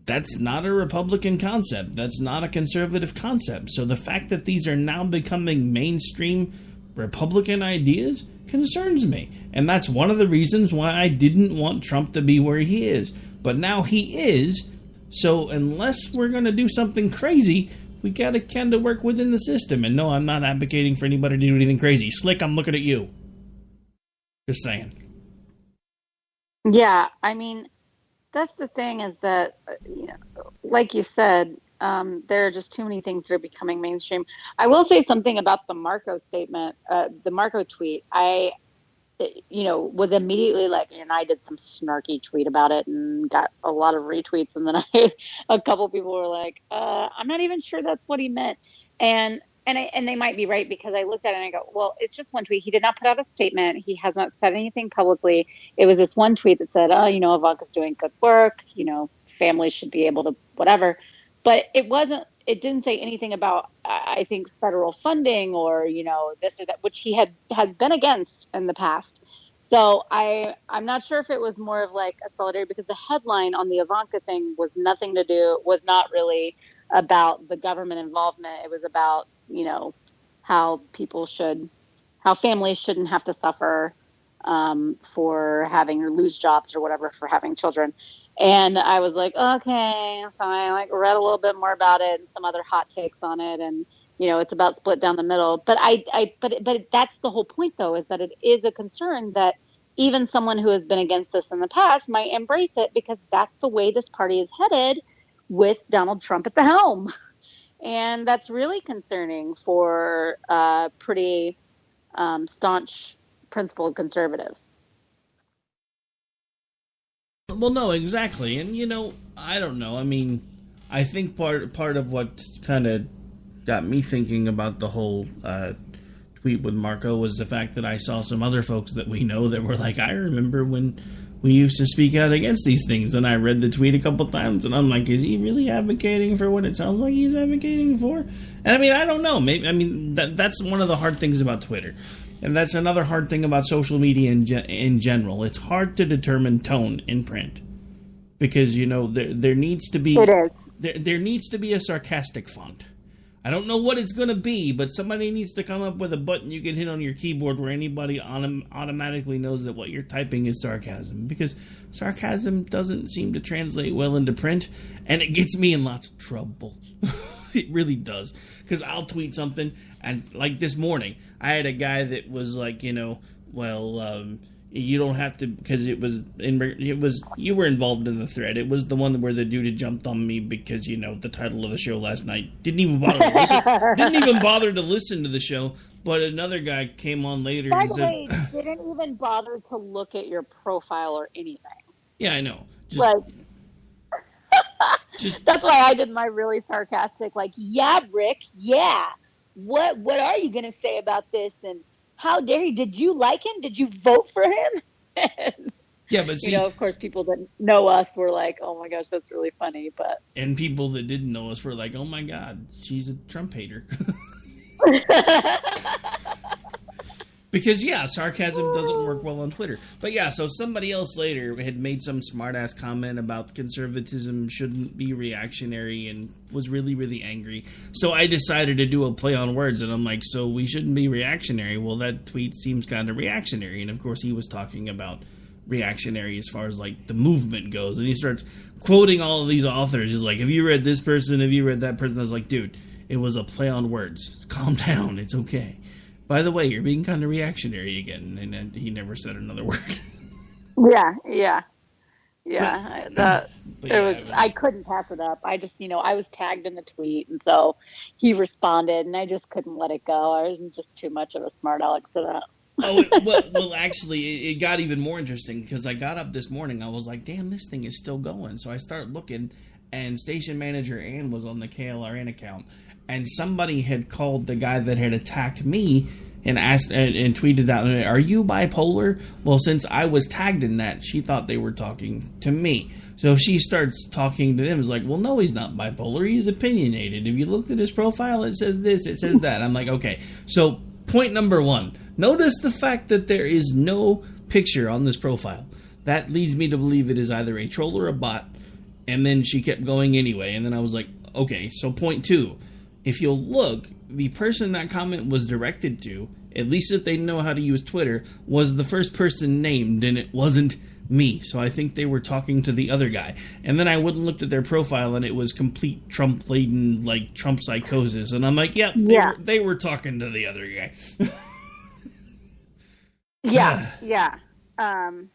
That's not a Republican concept. That's not a conservative concept. So the fact that these are now becoming mainstream Republican ideas concerns me. And that's one of the reasons why I didn't want Trump to be where he is. But now he is. So unless we're going to do something crazy, we got to kind of work within the system. And no, I'm not advocating for anybody to do anything crazy. Slick, I'm looking at you. Just saying. Yeah, I mean, that's the thing is that, like you said, there are just too many things that are becoming mainstream. I will say something about the Marco statement, the Marco tweet. I was immediately like, and I did some snarky tweet about it and got a lot of retweets. And then a couple people were like, I'm not even sure that's what he meant. And they might be right, because I looked at it and I go, well, it's just one tweet. He did not put out a statement. He has not said anything publicly. It was this one tweet that said, Ivanka's doing good work. Families should be able to whatever. But it didn't say anything about, I think, federal funding or, this or that, which he has been against in the past. So I'm not sure if it was more of like a solidarity, because the headline on the Ivanka thing was not really about the government involvement. It was about, how families shouldn't have to suffer for having or lose jobs or whatever for having children. And I was like, okay, so I read a little bit more about it and some other hot takes on it, and it's about split down the middle. But but that's the whole point, though, is that it is a concern that even someone who has been against this in the past might embrace it, because that's the way this party is headed with Donald Trump at the helm, and that's really concerning for pretty staunch, principled conservatives. Well, no, exactly. And, I don't know. I mean, I think part of what kind of got me thinking about the whole tweet with Marco was the fact that I saw some other folks that we know that were like, I remember when we used to speak out against these things. And I read the tweet a couple times, and I'm like, is he really advocating for what it sounds like he's advocating for? And I mean, I don't know. That's one of the hard things about Twitter. And that's another hard thing about social media in general. It's hard to determine tone in print, because there needs to be there needs to be a sarcastic font. I don't know what it's going to be, but somebody needs to come up with a button you can hit on your keyboard where anybody automatically knows that what you're typing is sarcasm, because sarcasm doesn't seem to translate well into print, and it gets me in lots of trouble. It really does, because I'll tweet something, and like this morning, I had a guy that was like, you don't have to, because you were involved in the thread. It was the one where the dude had jumped on me because, the title of the show last night didn't even bother to listen to the show. But another guy came on later. By the way, didn't even bother to look at your profile or anything. Yeah, I know. That's why I did my really sarcastic, yeah, Rick, yeah. What are you going to say about this? And how dare you? Did you like him? Did you vote for him? Yeah, but see, of course, people that know us were like, oh my gosh, that's really funny. And people that didn't know us were like, oh my God, she's a Trump hater. Because, sarcasm doesn't work well on Twitter. But, so somebody else later had made some smart-ass comment about conservatism shouldn't be reactionary and was really, really angry. So I decided to do a play on words, and I'm like, so we shouldn't be reactionary? Well, that tweet seems kind of reactionary. And, of course, he was talking about reactionary as far as, the movement goes. And he starts quoting all of these authors. He's like, have you read this person? Have you read that person? I was like, dude, it was a play on words. Calm down. It's okay. By the way, you're being kind of reactionary again, and he never said another word. Yeah. I couldn't pass it up. I just, I was tagged in the tweet, and so he responded, and I just couldn't let it go. I was just too much of a smart aleck for that. Well, actually, it got even more interesting, because I got up this morning. I was like, damn, this thing is still going. So I started looking, and station manager Ann was on the KLRN account. And somebody had called the guy that had attacked me and asked and tweeted out, are you bipolar? Well, since I was tagged in that, she thought they were talking to me. So she starts talking to them. It's like, well, no, he's not bipolar. He's opinionated. If you looked at his profile, it says this, it says that. I'm like, okay. So point number one, notice the fact that there is no picture on this profile. That leads me to believe it is either a troll or a bot. And then she kept going anyway. And then I was like, okay, so point two. If you'll look, the person that comment was directed to, at least if they know how to use Twitter, was the first person named, and it wasn't me. So I think they were talking to the other guy. And then I went and looked at their profile, and it was complete Trump-laden, Trump psychosis. And I'm like, they were talking to the other guy. Yeah. And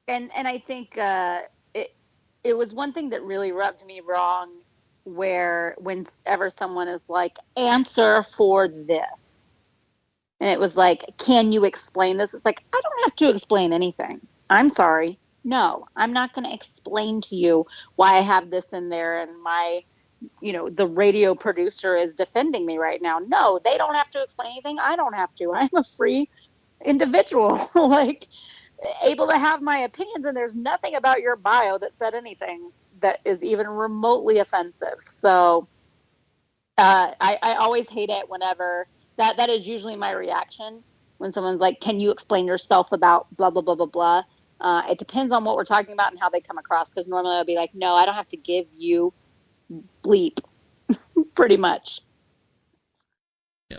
I think it was one thing that really rubbed me wrong where whenever someone is like, answer for this. And it was like, can you explain this? It's like, I don't have to explain anything. I'm sorry. No, I'm not going to explain to you why I have this in there and my, the radio producer is defending me right now. No, they don't have to explain anything. I don't have to. I'm a free individual, like able to have my opinions. And there's nothing about your bio that said anything that is even remotely offensive. So I always hate it whenever that is usually my reaction when someone's like, can you explain yourself about blah, blah, blah, blah, blah. It depends on what we're talking about and how they come across. Because normally I'll be like, no, I don't have to give you bleep, pretty much.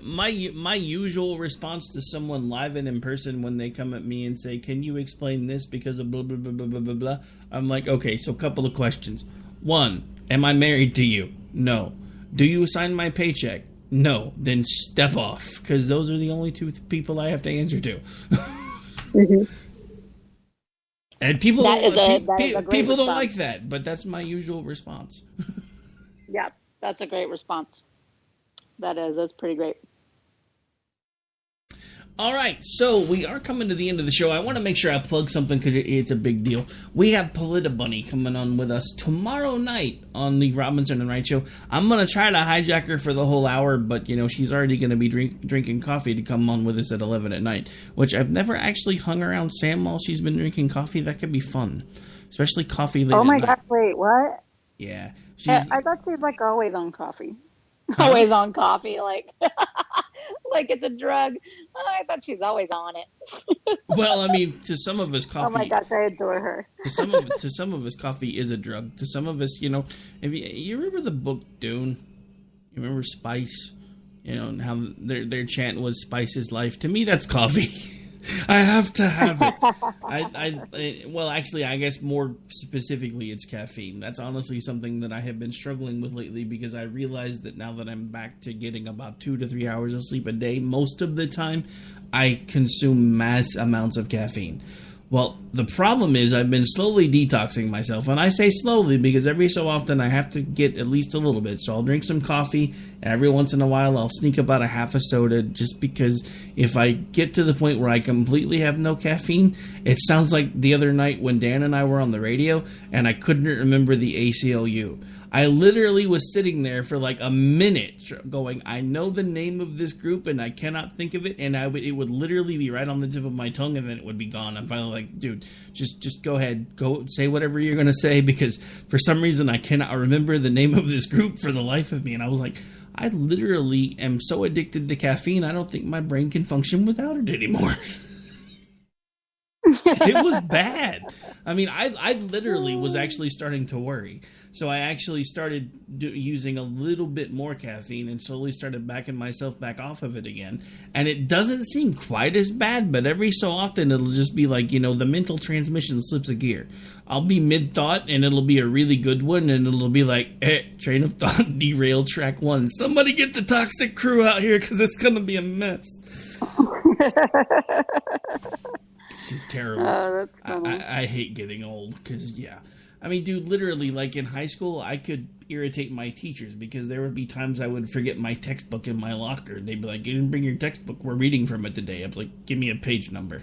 My usual response to someone live and in person when they come at me and say, can you explain this because of blah, blah, blah, blah, blah, blah, blah, I'm like, okay, so a couple of questions. 1, am I married to you? No. Do you sign my paycheck? No. Then step off, because those are the only 2 people I have to answer to. Mm-hmm. And people people don't like that, but that's my usual response. Yeah, that's a great response. That's pretty great. All right, so we are coming to the end of the show. I want to make sure I plug something because it's a big deal. We have Polita-Bunny coming on with us tomorrow night on the Robinson and Wright Show. I'm going to try to hijack her for the whole hour, but, she's already going to be drinking coffee to come on with us at 11 at night, which I've never actually hung around Sam while she's been drinking coffee. That could be fun, especially coffee late at night. Oh, my gosh, wait, what? Yeah. I thought she was, like, always on coffee. Always on coffee, like like it's a drug. Oh, I thought she's always on it. Well, I mean, to some of us, coffee. Oh my gosh, I adore her. to some of us, coffee is a drug. To some of us, if you remember the book Dune, you remember Spice, and how their chant was "Spice is life." To me, that's coffee. I have to have it. Well, actually, I guess more specifically, it's caffeine. That's honestly something that I have been struggling with lately because I realized that now that I'm back to getting about 2 to 3 hours of sleep a day, most of the time, I consume mass amounts of caffeine. Well, the problem is I've been slowly detoxing myself, and I say slowly because every so often I have to get at least a little bit. So I'll drink some coffee, and every once in a while I'll sneak about a half a soda just because if I get to the point where I completely have no caffeine, it sounds like the other night when Dan and I were on the radio and I couldn't remember the ACLU. I literally was sitting there for like a minute going, I know the name of this group and I cannot think of it, and it would literally be right on the tip of my tongue and then it would be gone. I'm finally like, dude, just go ahead. Go say whatever you're going to say because for some reason I cannot remember the name of this group for the life of me. And I was like, I literally am so addicted to caffeine, I don't think my brain can function without it anymore. It was bad. I mean, I literally was actually starting to worry. So I actually started using a little bit more caffeine and slowly started backing myself back off of it again. And it doesn't seem quite as bad, but every so often it'll just be like, the mental transmission slips a gear. I'll be mid-thought and it'll be a really good one and it'll be like, train of thought derailed track 1. Somebody get the toxic crew out here because it's going to be a mess. It's just terrible. Oh, that's funny. I hate getting old because, yeah. I mean, dude, literally, like in high school, I could irritate my teachers because there would be times I would forget my textbook in my locker. They'd be like, you didn't bring your textbook. We're reading from it today. I was like, give me a page number.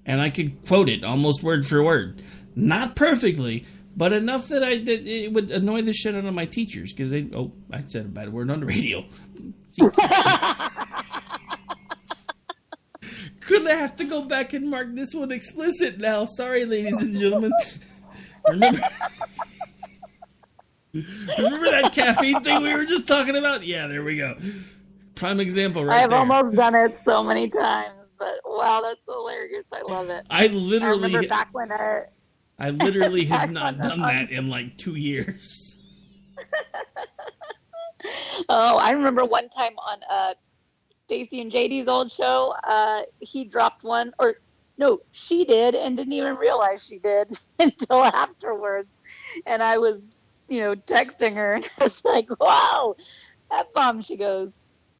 And I could quote it almost word for word. Not perfectly, but enough that it would annoy the shit out of my teachers because I said a bad word on the radio. Could I have to go back and mark this one explicit now? Sorry, ladies and gentlemen. Remember that caffeine thing we were just talking about? Yeah, there we go. Prime example right there. I've almost done it so many times, but wow, that's hilarious. I love it. I literally have back not done that in like 2 years. Oh, I remember one time on Stacey and JD's old show, he dropped one, or no, she did and didn't even realize she did until afterwards. And I was, texting her and I was like, wow, F-bomb. She goes,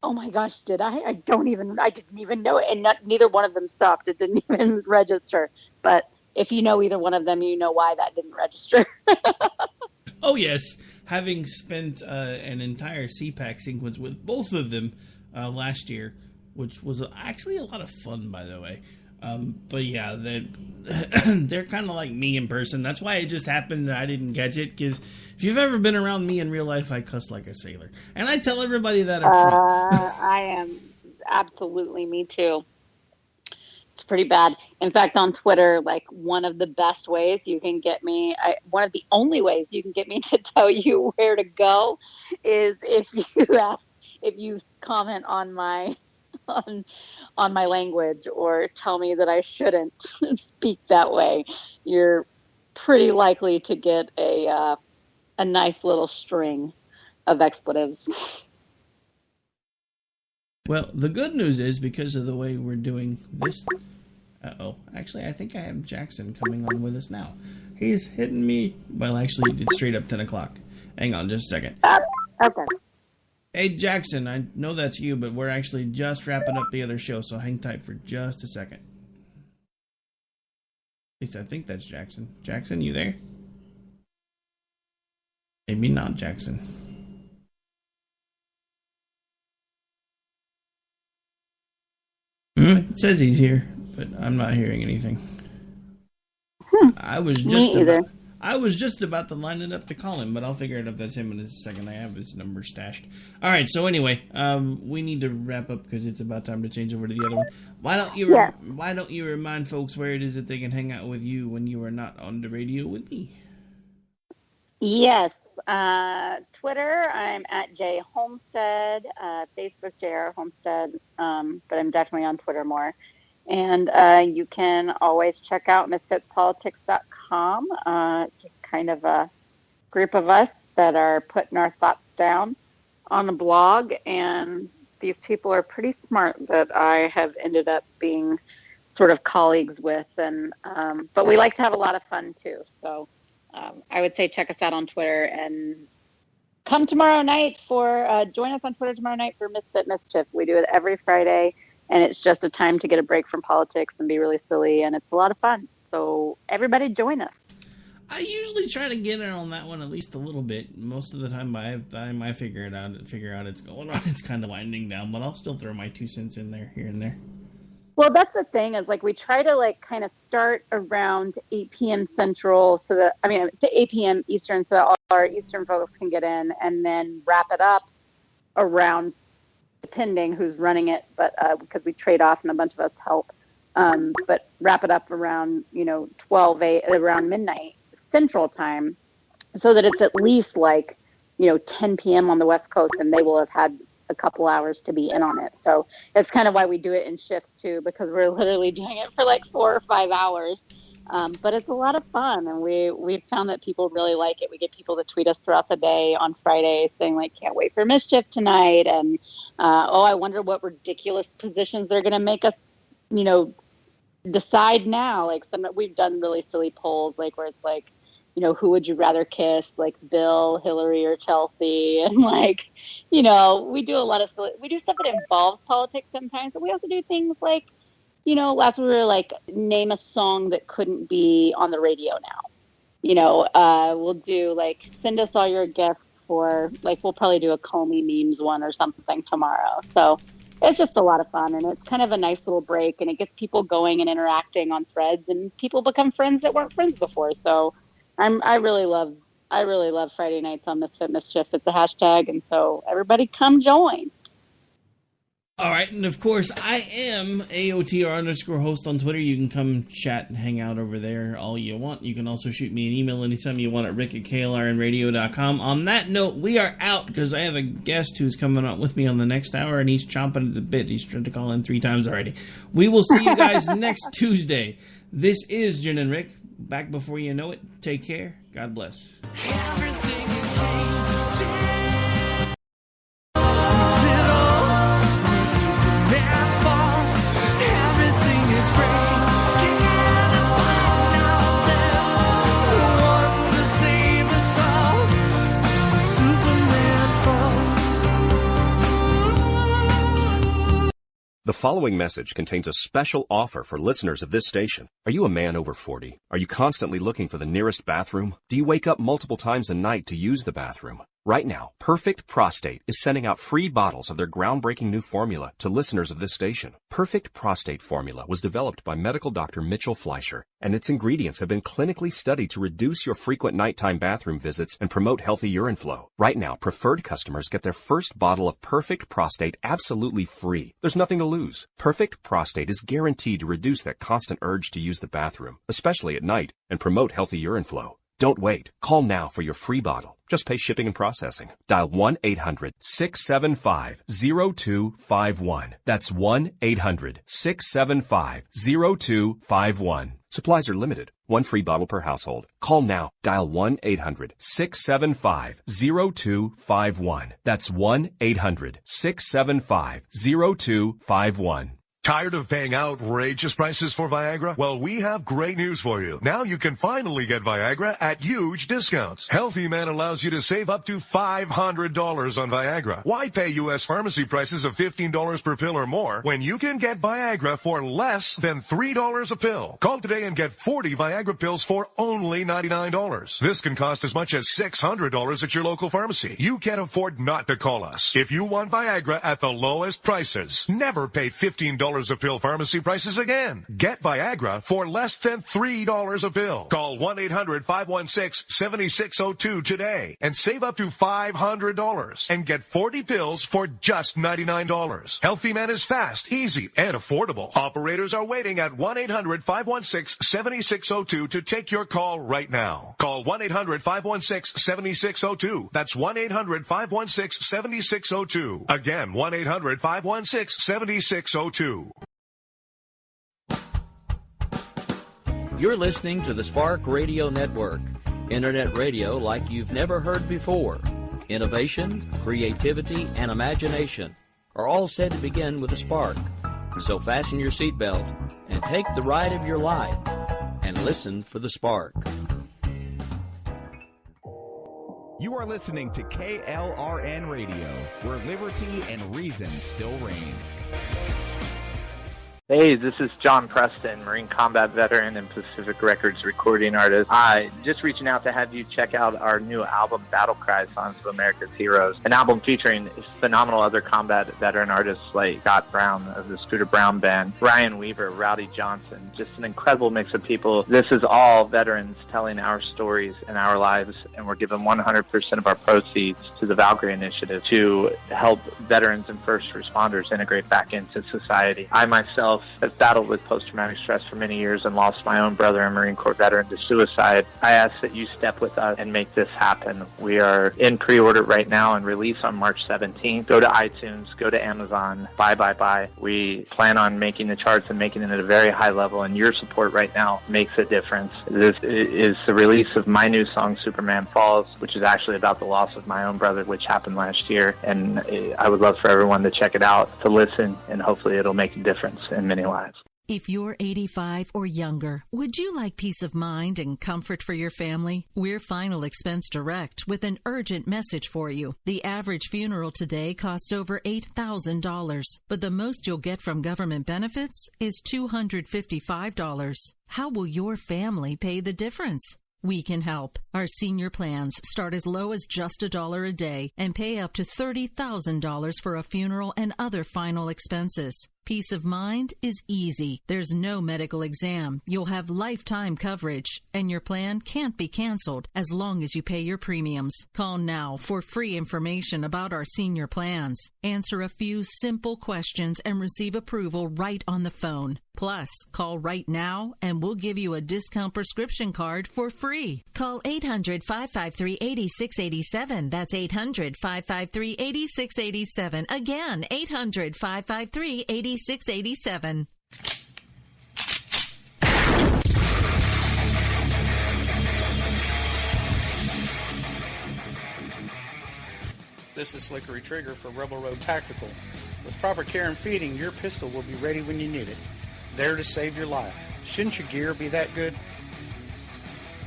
oh my gosh, did I? I didn't even know it. And neither one of them stopped. It didn't even register. But if you know either one of them, you know why that didn't register. Oh, yes. having spent an entire CPAC sequence with both of them last year, which was actually a lot of fun, by the way. But yeah, they're kind of like me in person. That's why it just happened that I didn't catch it, because if you've ever been around me in real life, I cuss like a sailor. And I tell everybody that up front. I am absolutely me too. It's pretty bad. In fact, on Twitter, like one of the best ways you can get me, one of the only ways you can get me to tell you where to go is if you comment on my on my language or tell me that I shouldn't speak that way. You're pretty likely to get a nice little string of expletives. Well, the good news is, because of the way we're doing this... Actually, I think I have Jackson coming on with us now. He's hitting me... Well, actually, it's straight up 10 o'clock. Hang on just a second. Okay. Hey, Jackson, I know that's you, but we're actually just wrapping up the other show, so hang tight for just a second. At least I think that's Jackson. Jackson, you there? Maybe not, Jackson. It says he's here, but I'm not hearing anything. I was just about to line it up to call him, but I'll figure it out if that's him in a second. I have his number stashed. All right, so anyway, we need to wrap up because it's about time to change over to the other one. Why don't you remind folks where it is that they can hang out with you when you are not on the radio with me? Yes. Twitter, I'm at J Homestead. Facebook, JR Homestead. But I'm definitely on Twitter more. And you can always check out misfitspolitics.com. It's just kind of a group of us that are putting our thoughts down on the blog. And these people are pretty smart that I have ended up being sort of colleagues with. And but we like to have a lot of fun, too. So I would say check us out on Twitter and come tomorrow night join us on Twitter tomorrow night for Misfit Mischief. We do it every Friday, and it's just a time to get a break from politics and be really silly, and it's a lot of fun. So everybody join us. I usually try to get in on that one at least a little bit. Most of the time I figure out it's going on. It's kind of winding down, but I'll still throw my 2 cents in there, here and there. Well, that's the thing is, like, we try to, like, kind of start around 8 p.m. Central to 8 p.m. Eastern so that all our Eastern folks can get in, and then wrap it up around, depending who's running it, but because we trade off and a bunch of us help, but wrap it up around, around midnight Central time so that it's at least, 10 p.m. on the West Coast, and they will have had a couple hours to be in on it. So that's kind of why we do it in shifts too, because we're literally doing it for 4 or 5 hours. But it's a lot of fun, and we've found that people really like it. We get people that tweet us throughout the day on Friday saying can't wait for Mischief tonight, and I wonder what ridiculous positions they're going to make us, decide now. We've done really silly polls, where it's who would you rather kiss, Bill, Hillary, or Chelsea? And we do a lot of we do stuff that involves politics sometimes, but we also do things last week we were name a song that couldn't be on the radio now. We'll do send us all your gifts for we'll probably do a Comey memes one or something tomorrow. So it's just a lot of fun, and it's kind of a nice little break, and it gets people going and interacting on threads, and people become friends that weren't friends before. So I really love Friday nights on Misfit Mischief. It's a hashtag, and so everybody come join. All right, and of course, I am AOTR_host on Twitter. You can come chat and hang out over there all you want. You can also shoot me an email anytime you want at rick@klrnradio.com. On that note, we are out because I have a guest who's coming on with me on the next hour, and he's chomping at the bit. He's tried to call in 3 times already. We will see you guys next Tuesday. This is Jenn and Rick. Back before you know it. Take care. God bless. The following message contains a special offer for listeners of this station. Are you a man over 40? Are you constantly looking for the nearest bathroom? Do you wake up multiple times a night to use the bathroom? Right now, Perfect Prostate is sending out free bottles of their groundbreaking new formula to listeners of this station. Perfect Prostate formula was developed by medical doctor Mitchell Fleischer, and its ingredients have been clinically studied to reduce your frequent nighttime bathroom visits and promote healthy urine flow. Right now, preferred customers get their first bottle of Perfect Prostate absolutely free. There's nothing to lose. Perfect Prostate is guaranteed to reduce that constant urge to use the bathroom, especially at night, and promote healthy urine flow. Don't wait. Call now for your free bottle. Just pay shipping and processing. Dial 1-800-675-0251. That's 1-800-675-0251. Supplies are limited. One free bottle per household. Call now. Dial 1-800-675-0251. That's 1-800-675-0251. Tired of paying outrageous prices for Viagra? Well, we have great news for you. Now you can finally get Viagra at huge discounts. Healthy Man allows you to save up to $500 on Viagra. Why pay U.S. pharmacy prices of $15 per pill or more when you can get Viagra for less than $3 a pill? Call today and get 40 Viagra pills for only $99. This can cost as much as $600 at your local pharmacy. You can't afford not to call us. If you want Viagra at the lowest prices, never pay $15 a pill pharmacy prices again. Get Viagra for less than $3 a pill. Call 1-800-516-7602 today and save up to $500 and get 40 pills for just $99. Healthy Man is fast, easy, and affordable. Operators are waiting at 1-800-516-7602 to take your call right now. Call 1-800-516-7602. That's 1-800-516-7602. Again, 1-800-516-7602. You're listening to the Spark Radio Network, internet radio like you've never heard before. Innovation, creativity, and imagination are all said to begin with a spark. So fasten your seatbelt and take the ride of your life and listen for the spark. You are listening to KLRN Radio, where liberty and reason still reign. Hey, this is John Preston, Marine combat veteran and Pacific Records recording artist. Just reaching out to have you check out our new album, Battle Cry, Songs of America's Heroes, an album featuring phenomenal other combat veteran artists like Scott Brown of the Scooter Brown Band, Ryan Weaver, Rowdy Johnson, just an incredible mix of people. This is all veterans telling our stories and our lives, and we're giving 100% of our proceeds to the Valkyrie Initiative to help veterans and first responders integrate back into society. I myself have battled with post-traumatic stress for many years and lost my own brother, a Marine Corps veteran, to suicide. I ask that you step with us and make this happen. We are in pre-order right now and release on March 17th. Go to iTunes, go to Amazon, buy. We plan on making the charts and making it at a very high level, and your support right now makes a difference. This is the release of my new song, Superman Falls, which is actually about the loss of my own brother, which happened last year, and I would love for everyone to check it out, to listen, and hopefully it'll make a difference in many lives. If you're 85 or younger, would you like peace of mind and comfort for your family? We're Final Expense Direct with an urgent message for you. The average funeral today costs over $8,000, but the most you'll get from government benefits is $255. How will your family pay the difference? We can help. Our senior plans start as low as just $1 a day and pay up to $30,000 for a funeral and other final expenses. Peace of mind is easy. There's no medical exam. You'll have lifetime coverage, and your plan can't be canceled as long as you pay your premiums. Call now for free information about our senior plans. Answer a few simple questions and receive approval right on the phone. Plus, call right now and we'll give you a discount prescription card for free. Call 800-553-8687. That's 800-553-8687. Again, 800-553-8687. This is Slickery Trigger for Rebel Road Tactical. With proper care and feeding, your pistol will be ready when you need it, there to save your life. Shouldn't your gear be that good?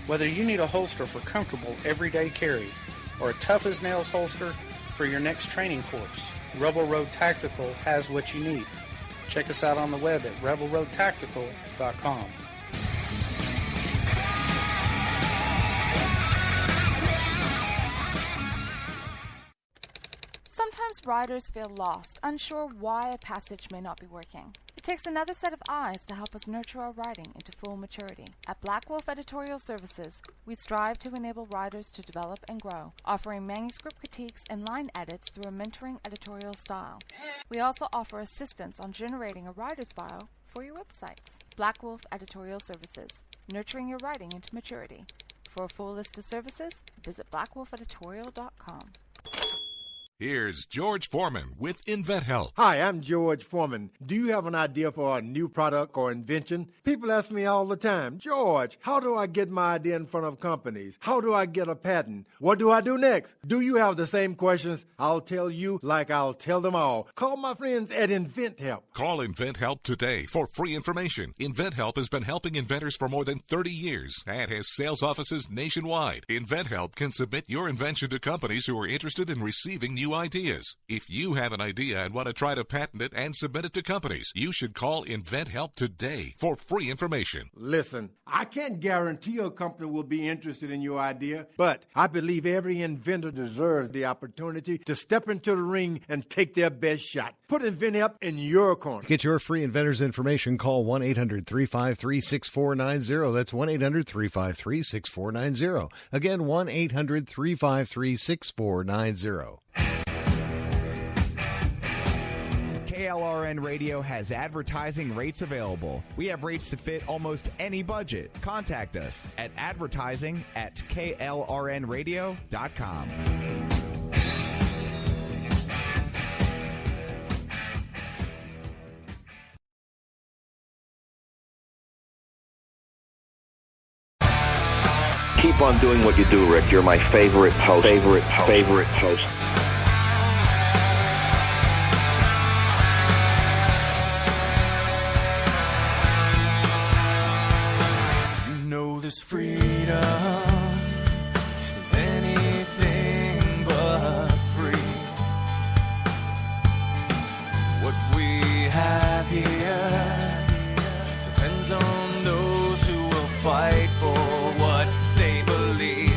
Whether you need a holster for comfortable everyday carry or a tough-as-nails holster for your next training course, Rebel Road Tactical has what you need. Check us out on the web at rebelroadtactical.com. Sometimes riders feel lost, unsure why a passage may not be working. It takes another set of eyes to help us nurture our writing into full maturity. At Black Wolf Editorial Services, we strive to enable writers to develop and grow, offering manuscript critiques and line edits through a mentoring editorial style. We also offer assistance on generating a writer's bio for your websites. Black Wolf Editorial Services, nurturing your writing into maturity. For a full list of services, visit blackwolfeditorial.com. Here's George Foreman with InventHelp. Hi, I'm George Foreman. Do you have an idea for a new product or invention? People ask me all the time, George, how do I get my idea in front of companies? How do I get a patent? What do I do next? Do you have the same questions? I'll tell you like I'll tell them all. Call my friends at InventHelp. Call InventHelp today for free information. InventHelp has been helping inventors for more than 30 years and has sales offices nationwide. InventHelp can submit your invention to companies who are interested in receiving new ideas. If you have an idea and want to try to patent it and submit it to companies, you should call InventHelp today for free information. Listen, I can't guarantee a company will be interested in your idea, but I believe every inventor deserves the opportunity to step into the ring and take their best shot. Put InventHelp in your corner. To get your free inventor's information, call 1-800-353-6490. That's 1-800-353-6490. Again, 1-800-353-6490. KLRN Radio has advertising rates available. We have rates to fit almost any budget. Contact us at advertising@klrnradio.com. Keep on doing what you do, Rick. You're my favorite host. Favorite host. This freedom is anything but free. What we have here depends on those who will fight for what they believe.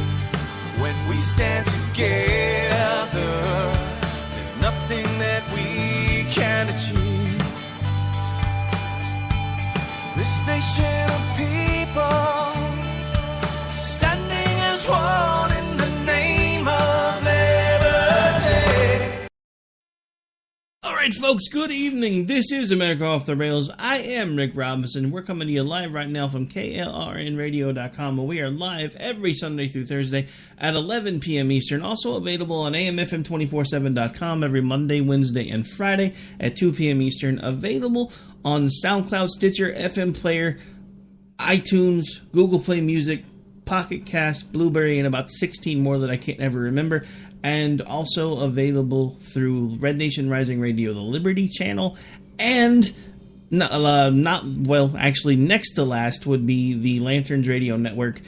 When we stand together, there's nothing that we can't achieve. This nation of people standing as one in the name of liberty. All right, folks, good evening. This is America Off the Rails. I am Rick Robinson. We're coming to you live right now from KLRNradio.com, where we are live every Sunday through Thursday at 11 p.m. Eastern. Also available on AMFM247.com every Monday, Wednesday, and Friday at 2 p.m. Eastern. Available on SoundCloud, Stitcher, FM Player, iTunes, Google Play Music, Pocket Cast, Blueberry, and about 16 more that I can't ever remember. And also available through Red Nation Rising Radio, the Liberty Channel, and actually next to last would be the Lanterns Radio Network,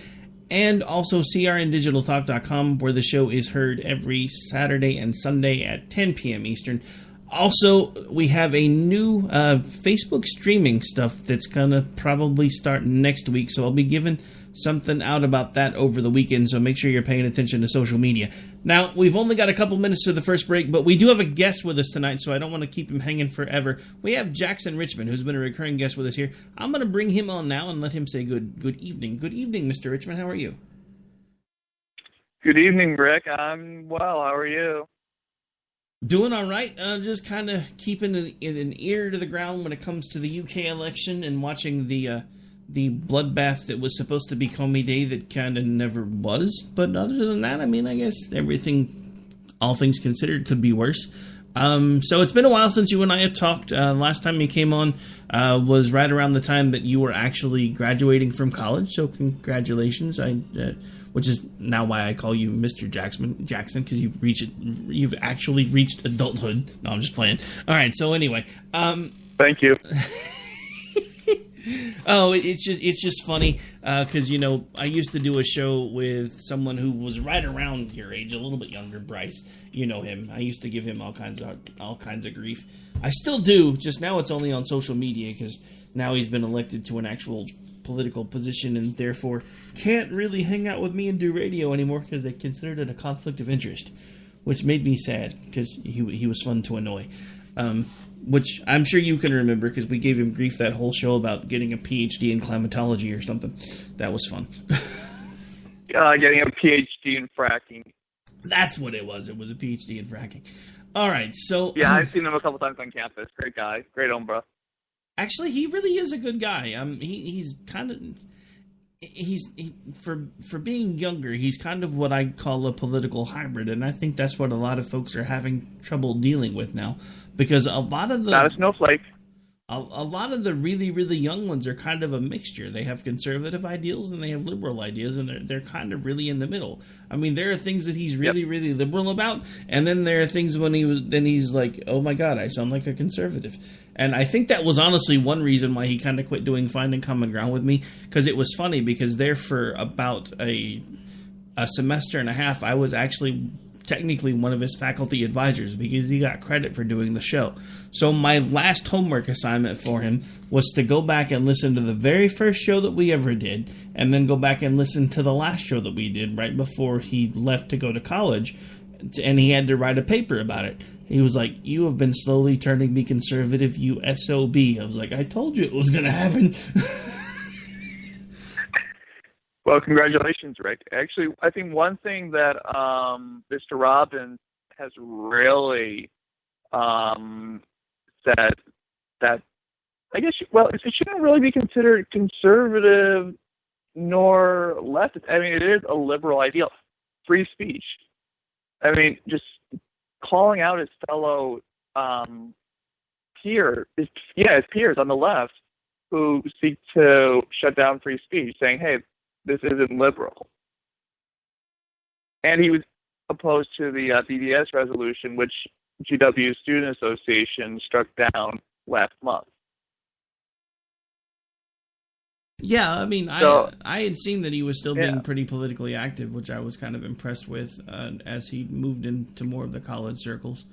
and also crndigitaltalk.com, where the show is heard every Saturday and Sunday at 10 p.m. Eastern. Also, we have a new Facebook streaming stuff that's going to probably start next week, so I'll be giving something out about that over the weekend, so make sure you're paying attention to social media. Now, we've only got a couple minutes to the first break, but we do have a guest with us tonight, so I don't want to keep him hanging forever. We have Jackson Richmond, who's been a recurring guest with us here. I'm going to bring him on now and let him say good evening. Good evening, Mr. Richmond. How are you? Good evening, Rick. I'm well. How are you? Doing all right. Just kind of keeping an ear to the ground when it comes to the UK election and watching the bloodbath that was supposed to be Comey Day that kind of never was. But other than that, I mean, I guess everything, all things considered, could be worse. So it's been a while since you and I have talked. Last time you came on was right around the time that you were actually graduating from college. So congratulations. Which is now why I call you Mr. Jackson, because you've actually reached adulthood. No, I'm just playing. All right, so anyway. Thank you. Oh, it's just funny because I used to do a show with someone who was right around your age, a little bit younger, Bryce. You know him. I used to give him all kinds of grief. I still do. Just now, it's only on social media because now he's been elected to an actual political position and therefore can't really hang out with me and do radio anymore because they considered it a conflict of interest, which made me sad because he was fun to annoy. Which I'm sure you can remember because we gave him grief that whole show about getting a PhD in climatology or something. That was fun. Getting a PhD in fracking. That's what it was. It was a PhD in fracking. All right, so... Yeah, I've seen him a couple times on campus. Great guy. Great hombre. Actually, he really is a good guy. He's kind of... For being younger, he's kind of what I call a political hybrid, and I think that's what a lot of folks are having trouble dealing with now. Because a lot of the... Not a snowflake. A lot of the really, really young ones are kind of a mixture. They have conservative ideals and they have liberal ideas, and they're kind of really in the middle. I mean, there are things that he's really, really liberal about, and then there are things when he's like, oh my God, I sound like a conservative. And I think that was honestly one reason why he kind of quit doing Finding Common Ground with me, because it was funny, because there for about a semester and a half, I was actually technically one of his faculty advisors because he got credit for doing the show. So my last homework assignment for him was to go back and listen to the very first show that we ever did, and then go back and listen to the last show that we did right before he left to go to college, and he had to write a paper about it. He was like, "You have been slowly turning me conservative, you SOB." I was like, "I told you it was going to happen." Well, congratulations, Rick. Actually, I think one thing that Mr. Robbins has really said that, I guess, it shouldn't really be considered conservative nor leftist. I mean, it is a liberal ideal. Free speech. I mean, just calling out his fellow his peers on the left who seek to shut down free speech, saying, hey, this isn't liberal. And he was opposed to the BDS resolution, which GW Student Association struck down last month. Yeah, I mean, I had seen that he was still being pretty politically active, which I was kind of impressed with as he moved into more of the college circles.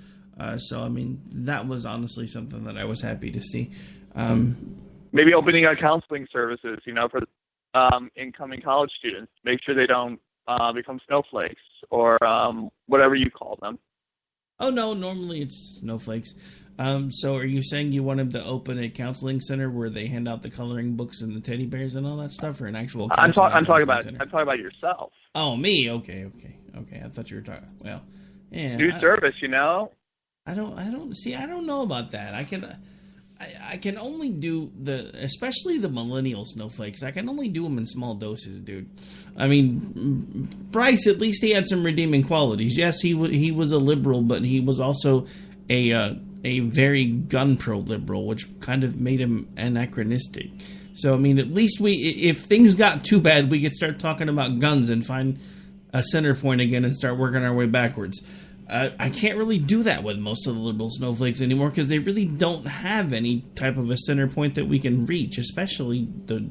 So, I mean, that was honestly something that I was happy to see. Maybe opening up counseling services, for incoming college students. Make sure they don't become snowflakes or whatever you call them. Oh, no, normally it's snowflakes. So are you saying you want him to open a counseling center where they hand out the coloring books and the teddy bears and all that stuff, or an actual I'm talking center? I'm talking about yourself. Oh, me? Okay. I thought you were talking. Well, yeah. New service, I don't know about that. I can only do especially the millennial snowflakes. I can only do them in small doses, dude. I mean, Bryce, at least he had some redeeming qualities. Yes, he was a liberal, but he was also a very gun pro liberal, which kind of made him anachronistic. So, I mean, at least if things got too bad, we could start talking about guns and find a center point again and start working our way backwards. I can't really do that with most of the liberal snowflakes anymore because they really don't have any type of a center point that we can reach, especially the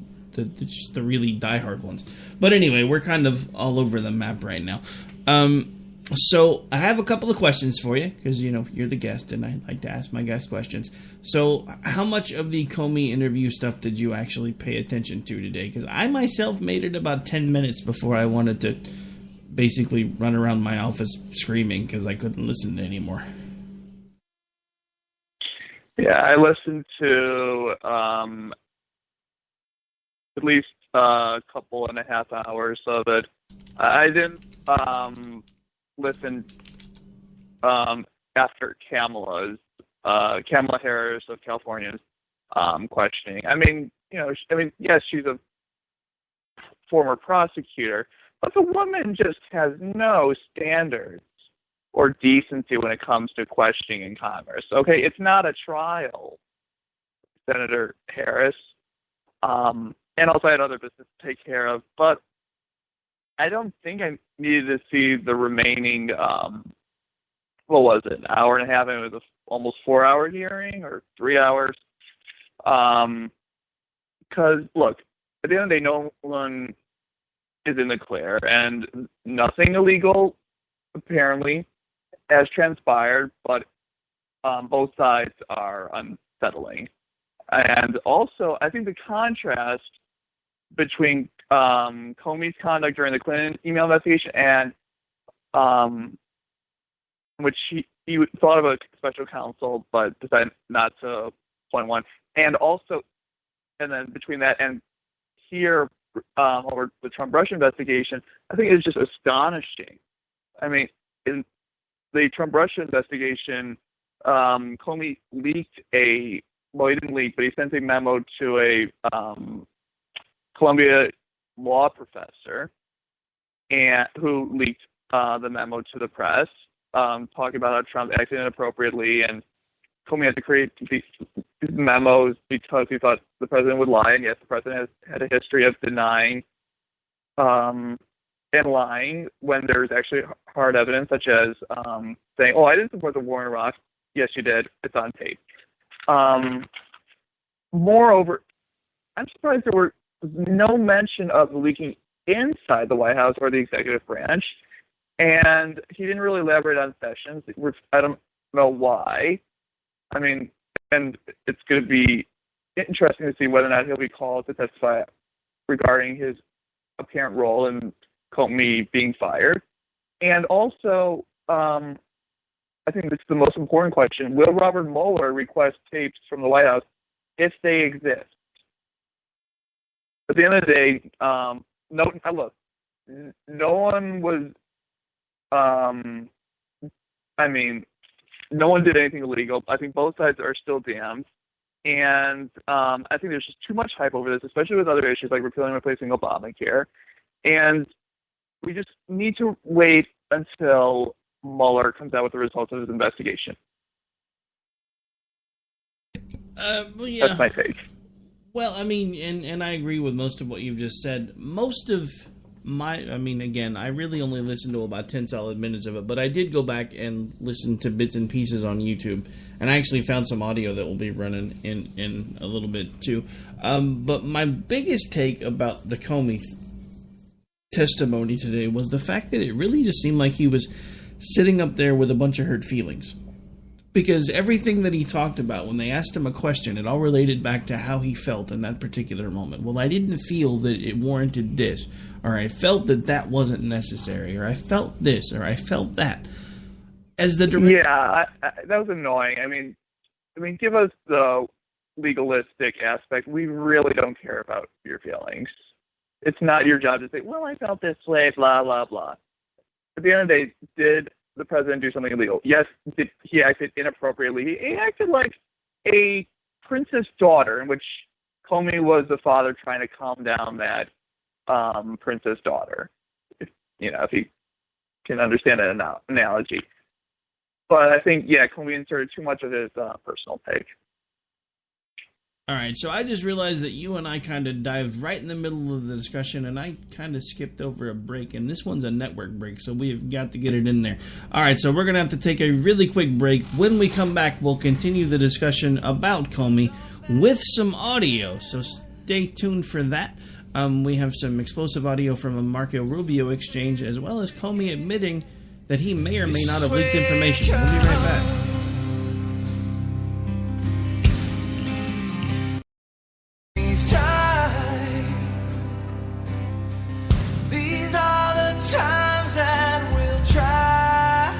really diehard ones. But anyway, we're kind of all over the map right now. So I have a couple of questions for you because, you're the guest and I like to ask my guest questions. So how much of the Comey interview stuff did you actually pay attention to today? Because I myself made it about 10 minutes before I wanted to basically run around my office screaming because I couldn't listen anymore. Yeah, I listened to at least a couple and a half hours of it. I didn't listen after Kamala Harris of California's questioning. I mean, yes, she's a former prosecutor, but the woman just has no standards or decency when it comes to questioning in Congress. Okay, it's not a trial, Senator Harris, and also I had other business to take care of, but I don't think I needed to see the remaining, an hour and a half, and it was almost 4-hour hearing, or 3 hours, because, look, at the end of the day, no one is in the clear, and nothing illegal, apparently, has transpired, but both sides are unsettling. And also, I think the contrast between Comey's conduct during the Clinton email investigation and which he thought of a special counsel but decided not to appoint one, and then between that and here over the Trump-Russia investigation, I think it's just astonishing. I mean, in the Trump-Russia investigation, Comey leaked he didn't leak, but he sent a memo to a Columbia law professor who leaked the memo to the press, talking about how Trump acted inappropriately, and Comey had to create these memos because he thought the president would lie, and yes, the president has had a history of denying and lying when there's actually hard evidence, such as saying, I didn't support the war in Iraq. Yes, you did. It's on tape. Moreover, I'm surprised there was no mention of the leaking inside the White House or the executive branch, and he didn't really elaborate on Sessions. I don't know why. I mean, and it's going to be interesting to see whether or not he'll be called to testify regarding his apparent role in Comey being fired. And also, I think this is the most important question. Will Robert Mueller request tapes from the White House if they exist? At the end of the day, no one was, no one did anything illegal. I think both sides are still damned. And I think there's just too much hype over this, especially with other issues like repealing and replacing Obamacare. And we just need to wait until Mueller comes out with the results of his investigation. Yeah. That's my take. Well, I mean, and I agree with most of what you've just said. Most of again, I really only listened to about 10 solid minutes of it, but I did go back and listen to bits and pieces on YouTube, and I actually found some audio that will be running in a little bit too. But my biggest take about the Comey testimony today was the fact that it really just seemed like he was sitting up there with a bunch of hurt feelings. Because everything that he talked about, when they asked him a question, it all related back to how he felt in that particular moment. Well, I didn't feel that it warranted this, or I felt that wasn't necessary, or I felt this, or I felt that. As the director, yeah, that was annoying. I mean, give us the legalistic aspect. We really don't care about your feelings. It's not your job to say, well, I felt this way, blah, blah, blah. At the end of the day, did the president do something illegal? Yes, he acted inappropriately. He acted like a princess daughter, in which Comey was the father trying to calm down that princess daughter. If you can understand an analogy. But I think, Comey inserted too much of his personal take. All right, so I just realized that you and I kind of dived right in the middle of the discussion, and I kind of skipped over a break, and this one's a network break, so we've got to get it in there. All right, so we're going to have to take a really quick break. When we come back, we'll continue the discussion about Comey with some audio, so stay tuned for that. We have some explosive audio from a Marco Rubio exchange, as well as Comey admitting that he may or may not have leaked information. We'll be right back. These are the times that we'll try.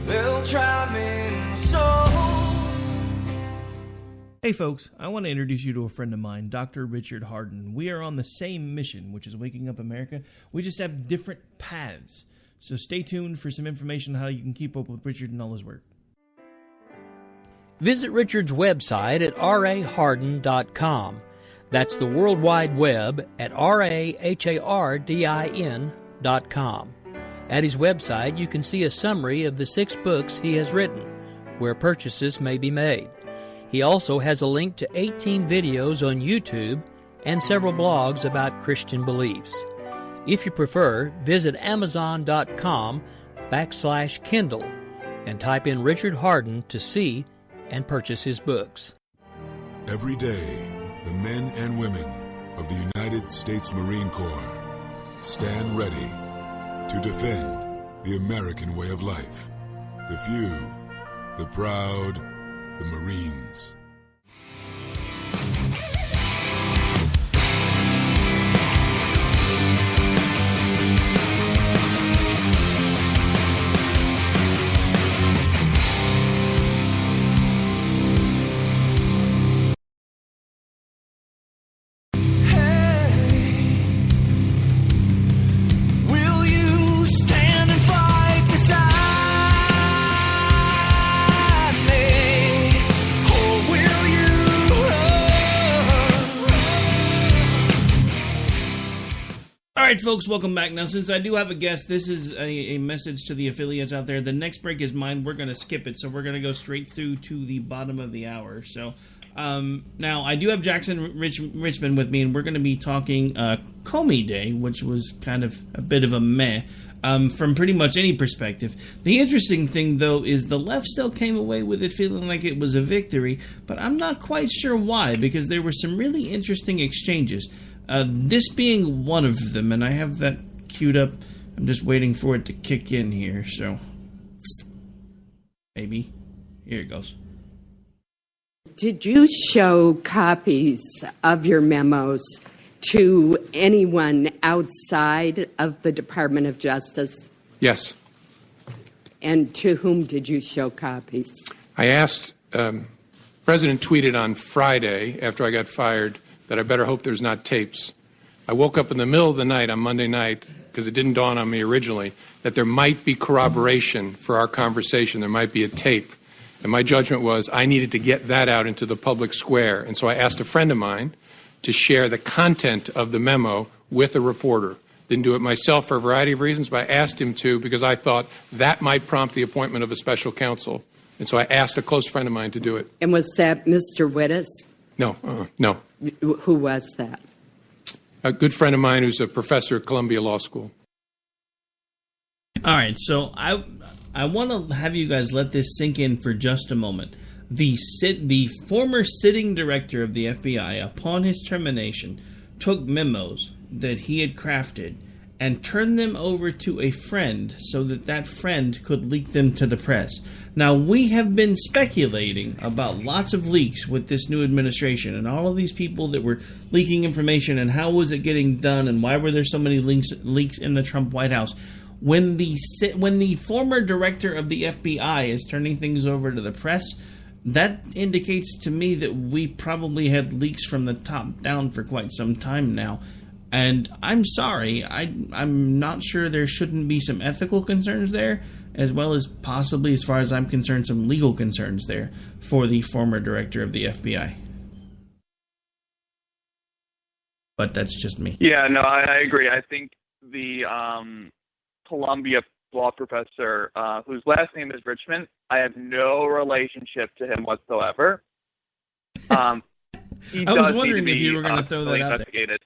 They'll try many souls. Hey folks, I want to introduce you to a friend of mine, Dr. Richard Hardin. We are on the same mission, which is waking up America. We just have different paths. So stay tuned for some information on how you can keep up with Richard and all his work. Visit Richard's website at rahardin.com. That's the World Wide Web at rahardin.com. At his website, you can see a summary of the 6 books he has written, where purchases may be made. He also has a link to 18 videos on YouTube and several blogs about Christian beliefs. If you prefer, visit amazon.com/Kindle and type in Richard Hardin to see and purchase his books. Every day, the men and women of the United States Marine Corps stand ready to defend the American way of life. The few, the proud, the Marines. All right, folks, welcome back. Now, since I do have a guest, this is a message to the affiliates out there. The next break is mine. We're going to skip it, so we're going to go straight through to the bottom of the hour. So, now, I do have Jackson Richmond with me, and we're going to be talking Comey Day, which was kind of a bit of a meh from pretty much any perspective. The interesting thing, though, is the left still came away with it feeling like it was a victory, but I'm not quite sure why, because there were some really interesting exchanges. This being one of them, and I have that queued up. I'm just waiting for it to kick in here, so maybe. Here it goes. Did you show copies of your memos to anyone outside of the Department of Justice? Yes. And to whom did you show copies? I asked, President tweeted on Friday after I got fired that I better hope there's not tapes. I woke up in the middle of the night on Monday night, because it didn't dawn on me originally, that there might be corroboration for our conversation. There might be a tape. And my judgment was I needed to get that out into the public square. And so I asked a friend of mine to share the content of the memo with a reporter. Didn't do it myself for a variety of reasons, but I asked him to because I thought that might prompt the appointment of a special counsel. And so I asked a close friend of mine to do it. And was that Mr. Wittes? No, no. Who was that? A good friend of mine who's a professor at Columbia Law School. All right, so I want to have you guys let this sink in for just a moment. The former sitting director of the FBI, upon his termination, took memos that he had crafted and turned them over to a friend so that that friend could leak them to the press. Now, we have been speculating about lots of leaks with this new administration and all of these people that were leaking information and how was it getting done and why were there so many leaks in the Trump White House. When the former director of the FBI is turning things over to the press, that indicates to me that we probably had leaks from the top down for quite some time now. And I'm sorry, I'm not sure there shouldn't be some ethical concerns there, as well as possibly, as far as I'm concerned, some legal concerns there for the former director of the FBI. But that's just me. Yeah, no, I agree. I think the Columbia law professor, whose last name is Richmond, I have no relationship to him whatsoever. I was wondering if you were going to throw that out there.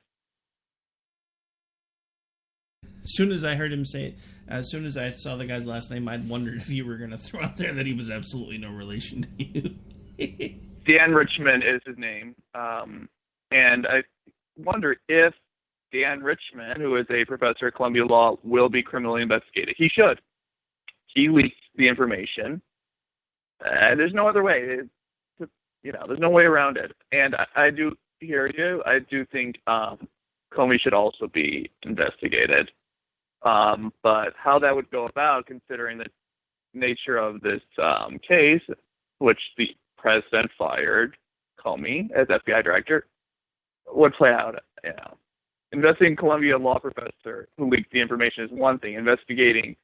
As soon as I heard him say it, as soon as I saw the guy's last name, I'd wondered if you were going to throw out there that he was absolutely no relation to you. Dan Richmond is his name. And I wonder if Dan Richmond, who is a professor at Columbia Law, will be criminally investigated. He should. He leaked the information. There's no other way. There's no way around it. And I do hear you. I do think Comey should also be investigated. But how that would go about, considering the nature of this case, which the president fired Comey as FBI director, would play out. Investigating Columbia law professor who leaked the information is one thing. Investigating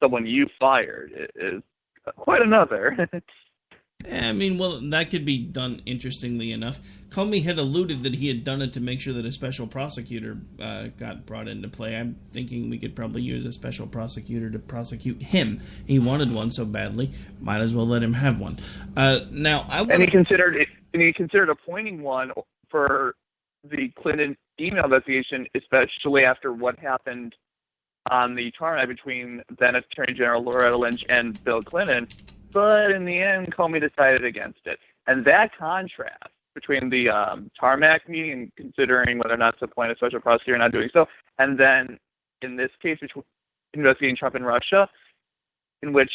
someone you fired is quite another. I mean, well, that could be done interestingly enough. Comey had alluded that he had done it to make sure that a special prosecutor got brought into play. I'm thinking we could probably use a special prosecutor to prosecute him. He wanted one so badly, might as well let him have one. He considered appointing one for the Clinton email investigation, especially after what happened on the trial night between then Attorney General Loretta Lynch and Bill Clinton. But in the end, Comey decided against it. And that contrast between the tarmac meeting and considering whether or not to appoint a special prosecutor and not doing so, and then in this case, investigating Trump in Russia, in which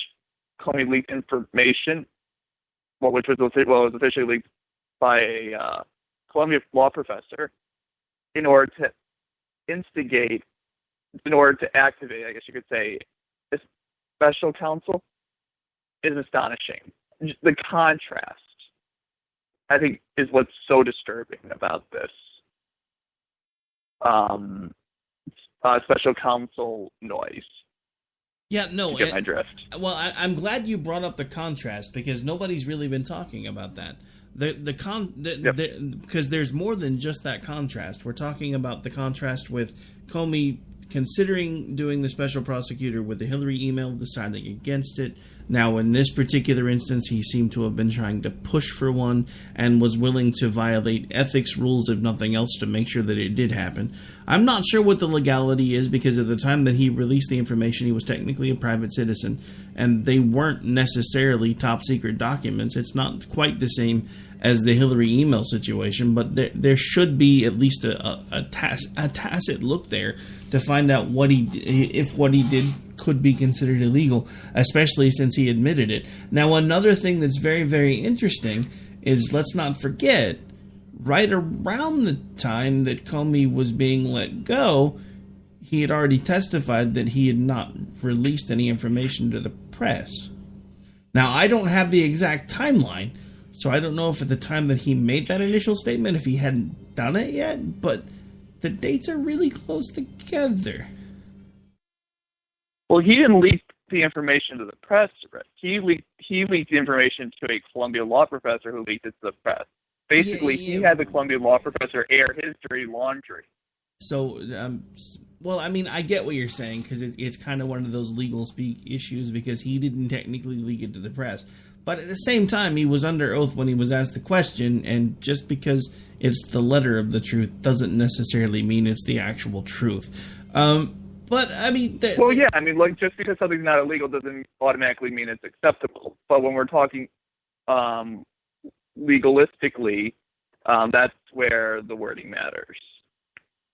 Comey leaked information, which was officially leaked by a Columbia law professor, in order to activate, I guess you could say, a special counsel, is astonishing. The contrast, I think, is what's so disturbing about this special counsel noise. Yeah, no. To get my drift. Well, I'm glad you brought up the contrast, because nobody's really been talking about that. Because there's more than just that contrast. We're talking about the contrast with Comey considering doing the special prosecutor with the Hillary email, deciding against it. Now, in this particular instance, he seemed to have been trying to push for one and was willing to violate ethics rules, if nothing else, to make sure that it did happen. I'm not sure what the legality is, because at the time that he released the information, he was technically a private citizen, and they weren't necessarily top secret documents. It's not quite the same as the Hillary email situation, but there should be at least a tacit look there to find out if what he did could be considered illegal, especially since he admitted it. Now, another thing that's very, very interesting is, let's not forget, right around the time that Comey was being let go, he had already testified that he had not released any information to the press. Now, I don't have the exact timeline, so I don't know if at the time that he made that initial statement, if he hadn't done it yet, but the dates are really close together. Well, he didn't leak the information to the press. He leaked the information to a Columbia law professor who leaked it to the press. Basically, he had the Columbia law professor air his dirty laundry. So, well, I mean, I get what you're saying, because it's kind of one of those legal speak issues, because he didn't technically leak it to the press. But at the same time, he was under oath when he was asked the question, and just because it's the letter of the truth doesn't necessarily mean it's the actual truth. But, I mean... just because something's not illegal doesn't automatically mean it's acceptable. But when we're talking legalistically, that's where the wording matters.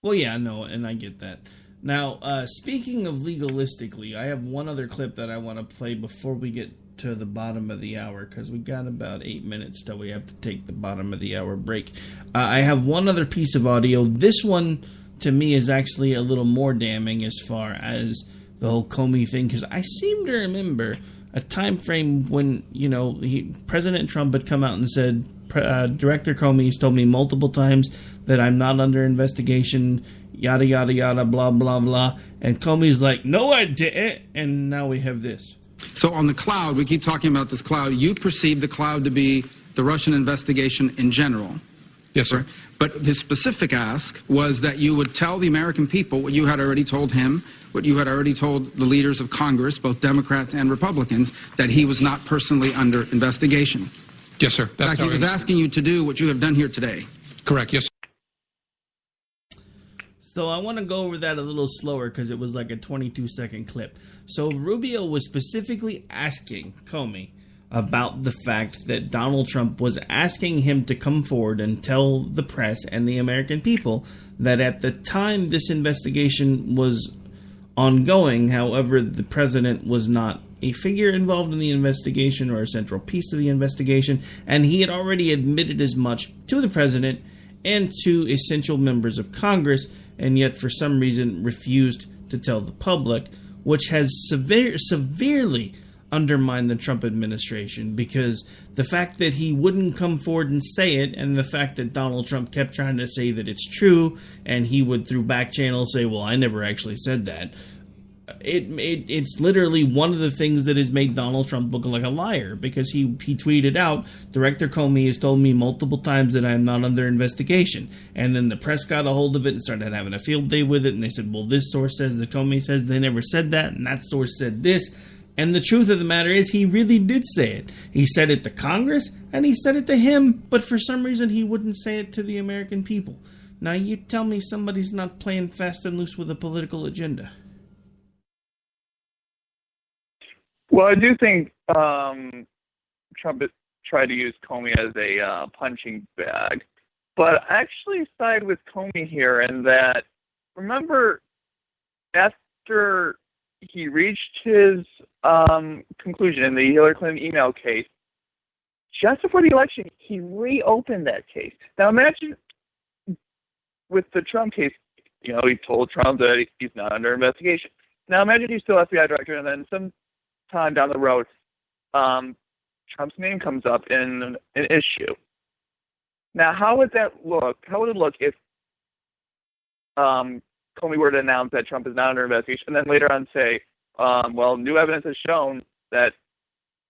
Well, yeah, no, and I get that. Now, speaking of legalistically, I have one other clip that I want to play before we get to the bottom of the hour, because we got about 8 minutes till we have to take the bottom of the hour break. I have one other piece of audio. This one, to me, is actually a little more damning as far as the whole Comey thing, because I seem to remember a time frame when, President Trump had come out and said, Director Comey has told me multiple times that I'm not under investigation, yada, yada, yada, blah, blah, blah. And Comey's like, no, I didn't. And now we have this. So on the cloud, we keep talking about this cloud. You perceive the cloud to be the Russian investigation in general. Yes, sir. But the specific ask was that you would tell the American people what you had already told him, what you had already told the leaders of Congress, both Democrats and Republicans, that he was not personally under investigation. Yes, sir. In fact, he was asking you to do what you have done here today. Correct, yes, sir. So I want to go over that a little slower, because it was like a 22-second clip. So Rubio was specifically asking Comey about the fact that Donald Trump was asking him to come forward and tell the press and the American people that at the time this investigation was ongoing, however, the president was not a figure involved in the investigation or a central piece to the investigation, and he had already admitted as much to the president and to essential members of Congress, and yet for some reason refused to tell the public, which has severely undermined the Trump administration, because the fact that he wouldn't come forward and say it, and the fact that Donald Trump kept trying to say that it's true, and he would through back channels say, well, I never actually said that, it's literally one of the things that has made Donald Trump look like a liar, because he tweeted out, Director Comey has told me multiple times that I am not under investigation. And then the press got a hold of it and started having a field day with it, and they said, well, this source says that Comey says they never said that, and that source said this. And the truth of the matter is, he really did say it. He said it to Congress, and he said it to him, but for some reason he wouldn't say it to the American people. Now you tell me somebody's not playing fast and loose with a political agenda. Well, I do think Trump try to use Comey as a punching bag. But I actually side with Comey here in that, remember, after he reached his conclusion in the Hillary Clinton email case, just before the election, he reopened that case. Now imagine with the Trump case, he told Trump that he's not under investigation. Now imagine he's still FBI director, and then some time down the road, Trump's name comes up in an issue. Now, how would that look? How would it look if Comey were to announce that Trump is not under investigation, and then later on say, new evidence has shown that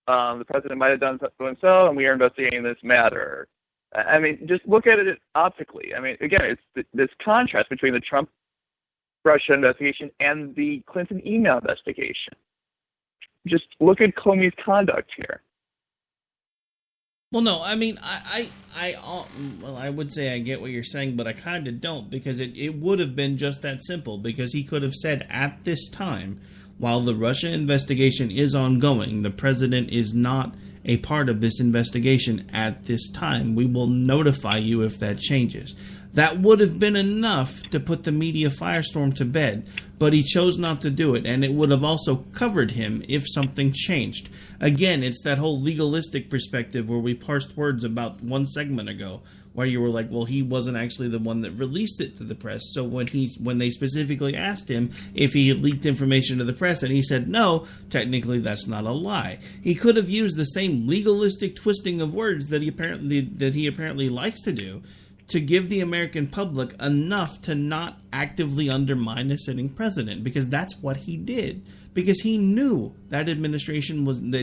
the president might have done so, and we are investigating this matter. I mean, just look at it optically. I mean, again, it's this contrast between the Trump-Russia investigation and the Clinton email investigation. Just look at Comey's conduct here. Well, no, I mean, I would say I get what you're saying, but I kind of don't, because it would have been just that simple, because he could have said at this time, while the Russia investigation is ongoing, the president is not a part of this investigation at this time. We will notify you if that changes. That would have been enough to put the media firestorm to bed, but he chose not to do it, and it would have also covered him if something changed. Again, it's that whole legalistic perspective where we parsed words about one segment ago, where you were like, well, he wasn't actually the one that released it to the press. So when they specifically asked him if he had leaked information to the press, and he said no, technically that's not a lie. He could have used the same legalistic twisting of words that he apparently likes to do, to give the American public enough to not actively undermine a sitting president, because that's what he did. Because he knew that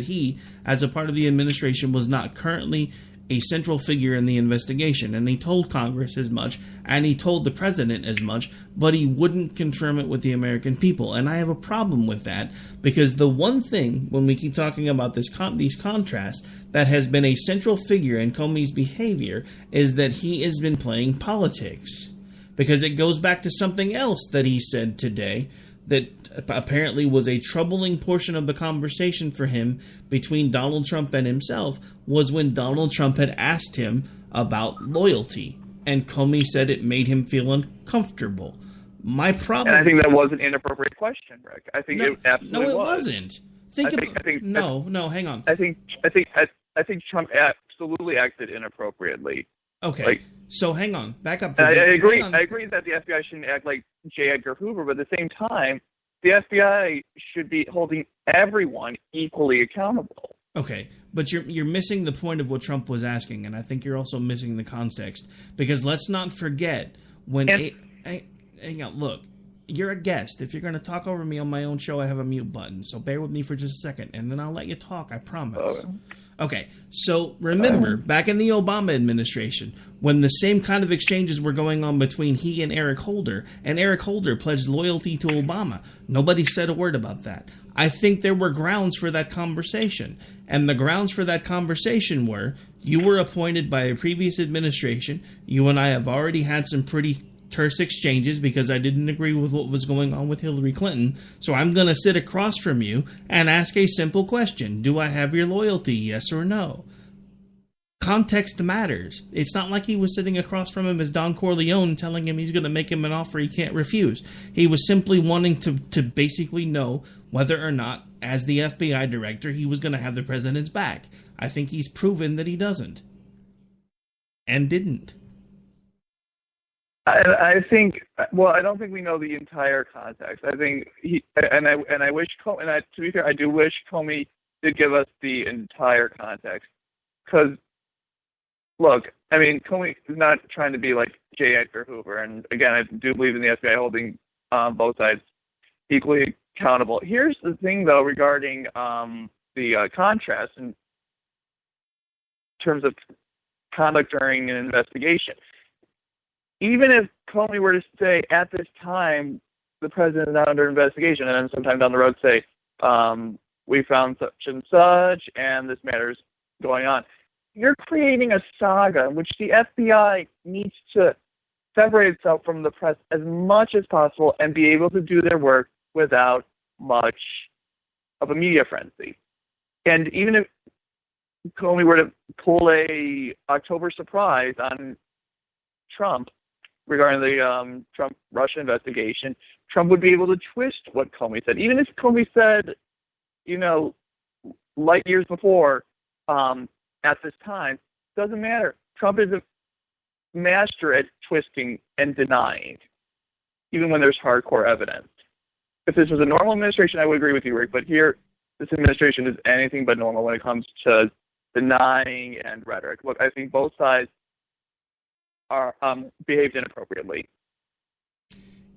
he, as a part of the administration, was not currently a central figure in the investigation, and he told Congress as much, and he told the president as much, but he wouldn't confirm it with the American people. And I have a problem with that, because the one thing, when we keep talking about these contrasts, that has been a central figure in Comey's behavior is that he has been playing politics. Because it goes back to something else that he said today that apparently was a troubling portion of the conversation for him between Donald Trump and himself, was when Donald Trump had asked him about loyalty. And Comey said it made him feel uncomfortable. My problem... And I think that was an inappropriate question, Rick. I think it absolutely was. No, it wasn't. Hang on. I think Trump absolutely acted inappropriately. Okay, so hang on. Back up. I agree. I agree that the FBI shouldn't act like J. Edgar Hoover, but at the same time, the FBI should be holding everyone equally accountable. Okay, but you're missing the point of what Trump was asking, and I think you're also missing the context, because let's not forget when hang on, look, you're a guest. If you're going to talk over me on my own show, I have a mute button, so bear with me for just a second, and then I'll let you talk, I promise. Okay, so remember, back in the Obama administration, when the same kind of exchanges were going on between he and Eric Holder pledged loyalty to Obama, nobody said a word about that. I think there were grounds for that conversation, and the grounds for that conversation were, you were appointed by a previous administration, you and I have already had some pretty terse exchanges because I didn't agree with what was going on with Hillary Clinton, so I'm going to sit across from you and ask a simple question. Do I have your loyalty, yes or no? Context matters. It's not like he was sitting across from him as Don Corleone telling him he's going to make him an offer he can't refuse. He was simply wanting to basically know whether or not, as the FBI director, he was going to have the president's back. I think he's proven that he doesn't. And didn't. I think. Well, I don't think we know the entire context. I think I wish Comey. And to be fair, I do wish Comey did give us the entire context. Because, look, I mean, Comey is not trying to be like J. Edgar Hoover, and again, I do believe in the FBI holding both sides equally accountable. Here's the thing, though, regarding the contrast in terms of conduct during an investigation. Even if Comey were to say, at this time, the president is not under investigation, and then sometime down the road say, we found such and such, and this matter is going on, you're creating a saga in which the FBI needs to separate itself from the press as much as possible and be able to do their work without much of a media frenzy. And even if Comey were to pull a October surprise on Trump regarding the Trump-Russia investigation, Trump would be able to twist what Comey said. Even if Comey said, light years before, at this time, doesn't matter. Trump is a master at twisting and denying, even when there's hardcore evidence. If this was a normal administration, I would agree with you, Rick, but here, this administration is anything but normal when it comes to denying and rhetoric. Look, I think both sides are behaved inappropriately.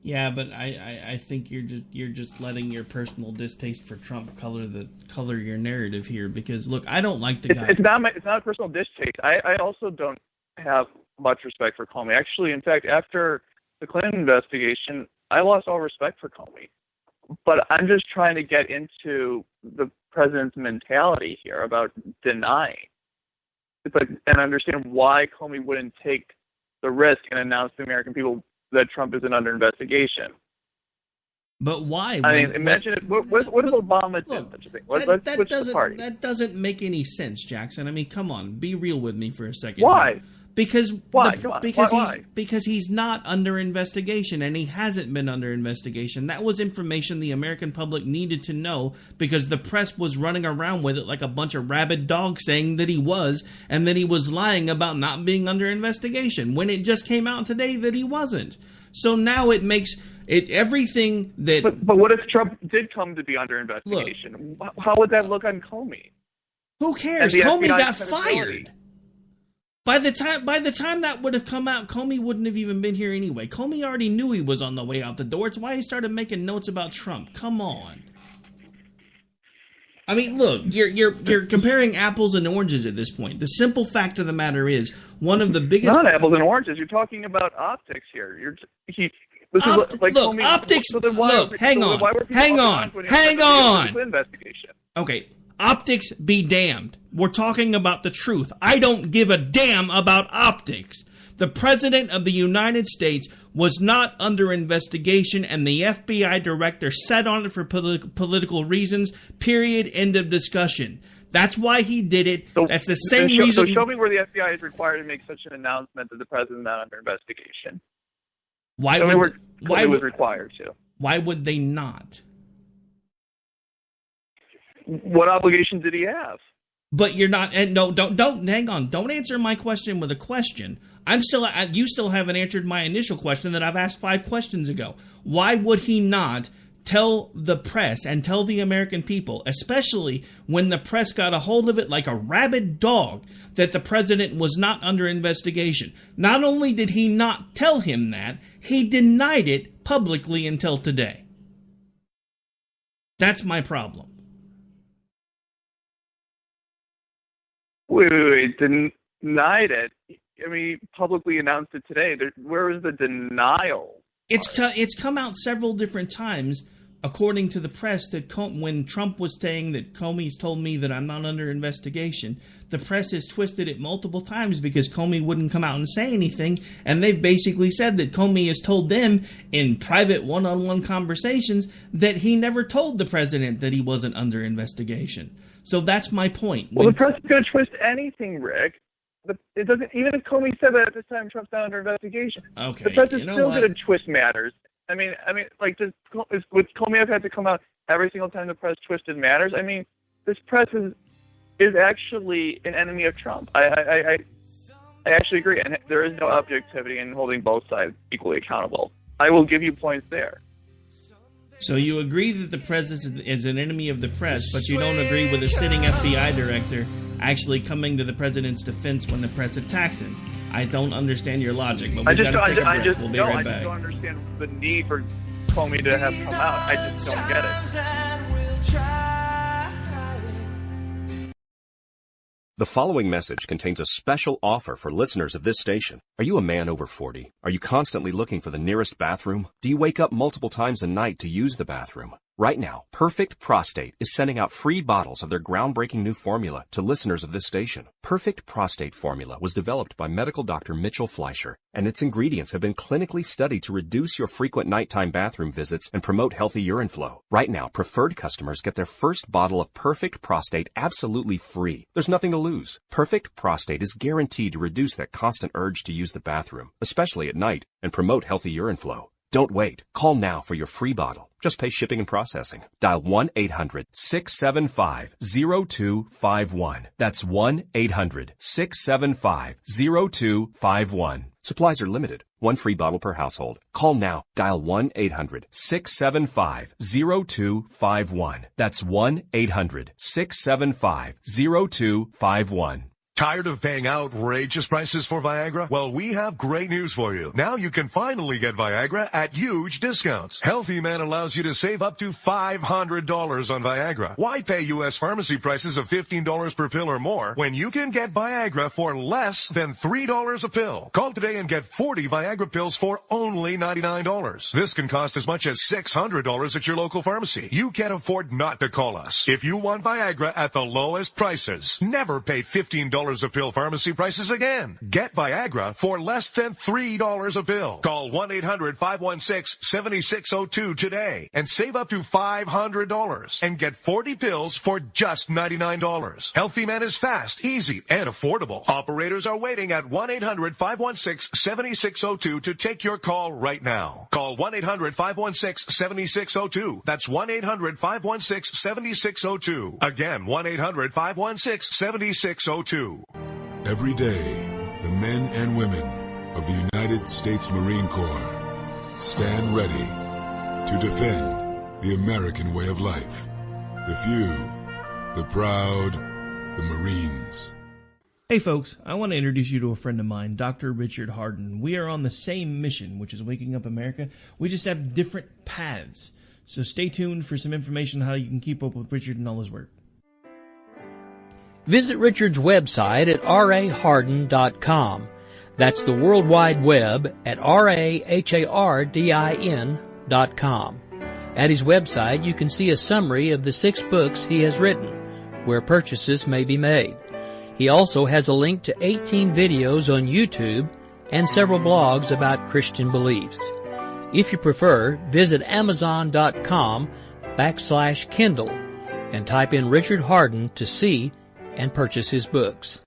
Yeah, but I think you're just letting your personal distaste for Trump color your narrative here, because look, I don't like the guy. It's not a personal distaste. I also don't have much respect for Comey. Actually, in fact, after the Clinton investigation, I lost all respect for Comey. But I'm just trying to get into the president's mentality here about denying, and understand why Comey wouldn't take the risk and announce to the American people that Trump isn't under investigation. But why? I mean, imagine it. What if Obama did such a thing? Let's switch the party. That doesn't make any sense, Jackson. I mean, come on, be real with me for a second. Why? Because why? Because he's not under investigation, and he hasn't been under investigation. That was information the American public needed to know, because the press was running around with it like a bunch of rabid dogs, saying that he was, and that he was lying about not being under investigation, when it just came out today that he wasn't. So now it makes it everything that... But what if Trump did come to be under investigation? Look, how would that look on Comey? Who cares? Comey got fired. By the time that would have come out, Comey wouldn't have even been here anyway. Comey already knew he was on the way out the door. It's why he started making notes about Trump. Come on. I mean, look, you're comparing apples and oranges at this point. The simple fact of the matter is, one of the biggest... Not apples and oranges. You're talking about optics here. Optics... Look, hang on. Investigation. Okay. Optics be damned. We're talking about the truth. I don't give a damn about optics. The President of the United States was not under investigation, and the FBI director sat on it for political reasons, period, end of discussion. That's why he did it. That's the same reason... So show me where the FBI is required to make such an announcement that the President is not under investigation. Why was required to. Why would they not? What obligation did he have? But you're not, and no, don't hang on. Don't answer my question with a question. You still haven't answered my initial question that I've asked 5 questions ago. Why would he not tell the press and tell the American people, especially when the press got a hold of it like a rabid dog, that the president was not under investigation? Not only did he not tell him that, he denied it publicly until today. That's my problem. Wait, denied it? I mean, he publicly announced it today. Where is the denial? It's come out several different times, according to the press, that when Trump was saying that Comey's told me that I'm not under investigation, the press has twisted it multiple times because Comey wouldn't come out and say anything, and they've basically said that Comey has told them in private one-on-one conversations that he never told the president that he wasn't under investigation. So that's my point. Well, the press is going to twist anything, Rick. It doesn't. Even if Comey said that at this time, Trump's not under investigation. Okay, the press is still going to twist matters. I mean, like, would Comey have had to come out every single time the press twisted matters? I mean, this press is actually an enemy of Trump. I actually agree, and there is no objectivity in holding both sides equally accountable. I will give you points there. So you agree that the press is an enemy of the press, but you don't agree with a sitting FBI director actually coming to the president's defense when the press attacks him. I don't understand your logic, but we'll be right back. I just don't understand the need for Comey to have come out. I just don't get it. The following message contains a special offer for listeners of this station. Are you a man over 40? Are you constantly looking for the nearest bathroom? Do you wake up multiple times a night to use the bathroom? Right now, Perfect Prostate is sending out free bottles of their groundbreaking new formula to listeners of this station. Perfect Prostate formula was developed by medical doctor Mitchell Fleischer, and its ingredients have been clinically studied to reduce your frequent nighttime bathroom visits and promote healthy urine flow. Right now, preferred customers get their first bottle of Perfect Prostate absolutely free. There's nothing to lose. Perfect Prostate is guaranteed to reduce that constant urge to use the bathroom, especially at night, and promote healthy urine flow. Don't wait. Call now for your free bottle. Just pay shipping and processing. Dial 1-800-675-0251. That's 1-800-675-0251. Supplies are limited. One free bottle per household. Call now. Dial 1-800-675-0251. That's 1-800-675-0251. Tired of paying outrageous prices for Viagra? Well, we have great news for you. Now you can finally get Viagra at huge discounts. Healthy Man allows you to save up to $500 on Viagra. Why pay U.S. pharmacy prices of $15 per pill or more when you can get Viagra for less than $3 a pill? Call today and get 40 Viagra pills for only $99. This can cost as much as $600 at your local pharmacy. You can't afford not to call us. If you want Viagra at the lowest prices, never pay $15 a pill pharmacy prices again. Get Viagra for less than $3 a pill. Call 1-800-516-7602 today and save up to $500 and get 40 pills for just $99. Healthy Man is fast, easy, and affordable. Operators are waiting at 1-800-516-7602 to take your call right now. Call 1-800-516-7602. That's 1-800-516-7602. Again, 1-800-516-7602. Every day, the men and women of the United States Marine Corps stand ready to defend the American way of life. The few, the proud, the Marines. Hey folks, I want to introduce you to a friend of mine, Dr. Richard Harden. We are on the same mission, which is waking up America. We just have different paths. So stay tuned for some information on how you can keep up with Richard and all his work. Visit Richard's website at raharden.com. That's the World Wide Web at RAHARDIN.com. At his website, you can see a summary of the 6 books he has written, where purchases may be made. He also has a link to 18 videos on YouTube and several blogs about Christian beliefs. If you prefer, visit Amazon.com/Kindle and type in Richard Harden to see and purchase his books.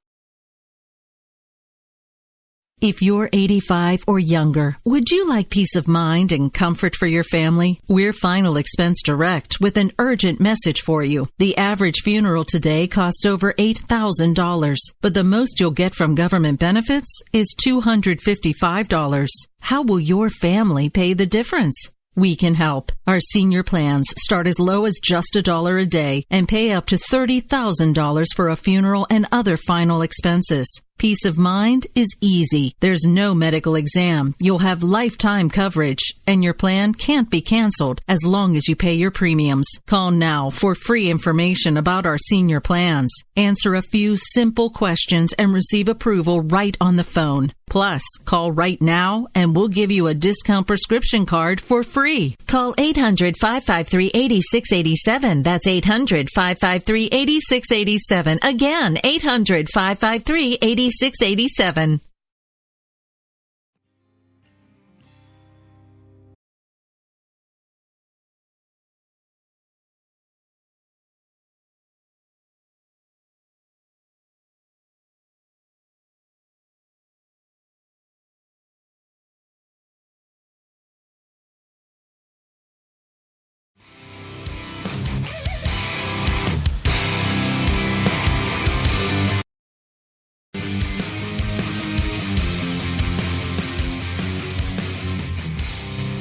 If you're 85 or younger, would you like peace of mind and comfort for your family? We're Final Expense Direct with an urgent message for you. The average funeral today costs over $8,000, but the most you'll get from government benefits is $255. How will your family pay the difference? We can help. Our senior plans start as low as just $1 a day and pay up to $30,000 for a funeral and other final expenses. Peace of mind is easy. There's no medical exam. You'll have lifetime coverage, and your plan can't be canceled as long as you pay your premiums. Call now for free information about our senior plans. Answer a few simple questions and receive approval right on the phone. Plus, call right now and we'll give you a discount prescription card for free. Call 800-553-8687. That's 800-553-8687. Again, 800-553-8687. 687.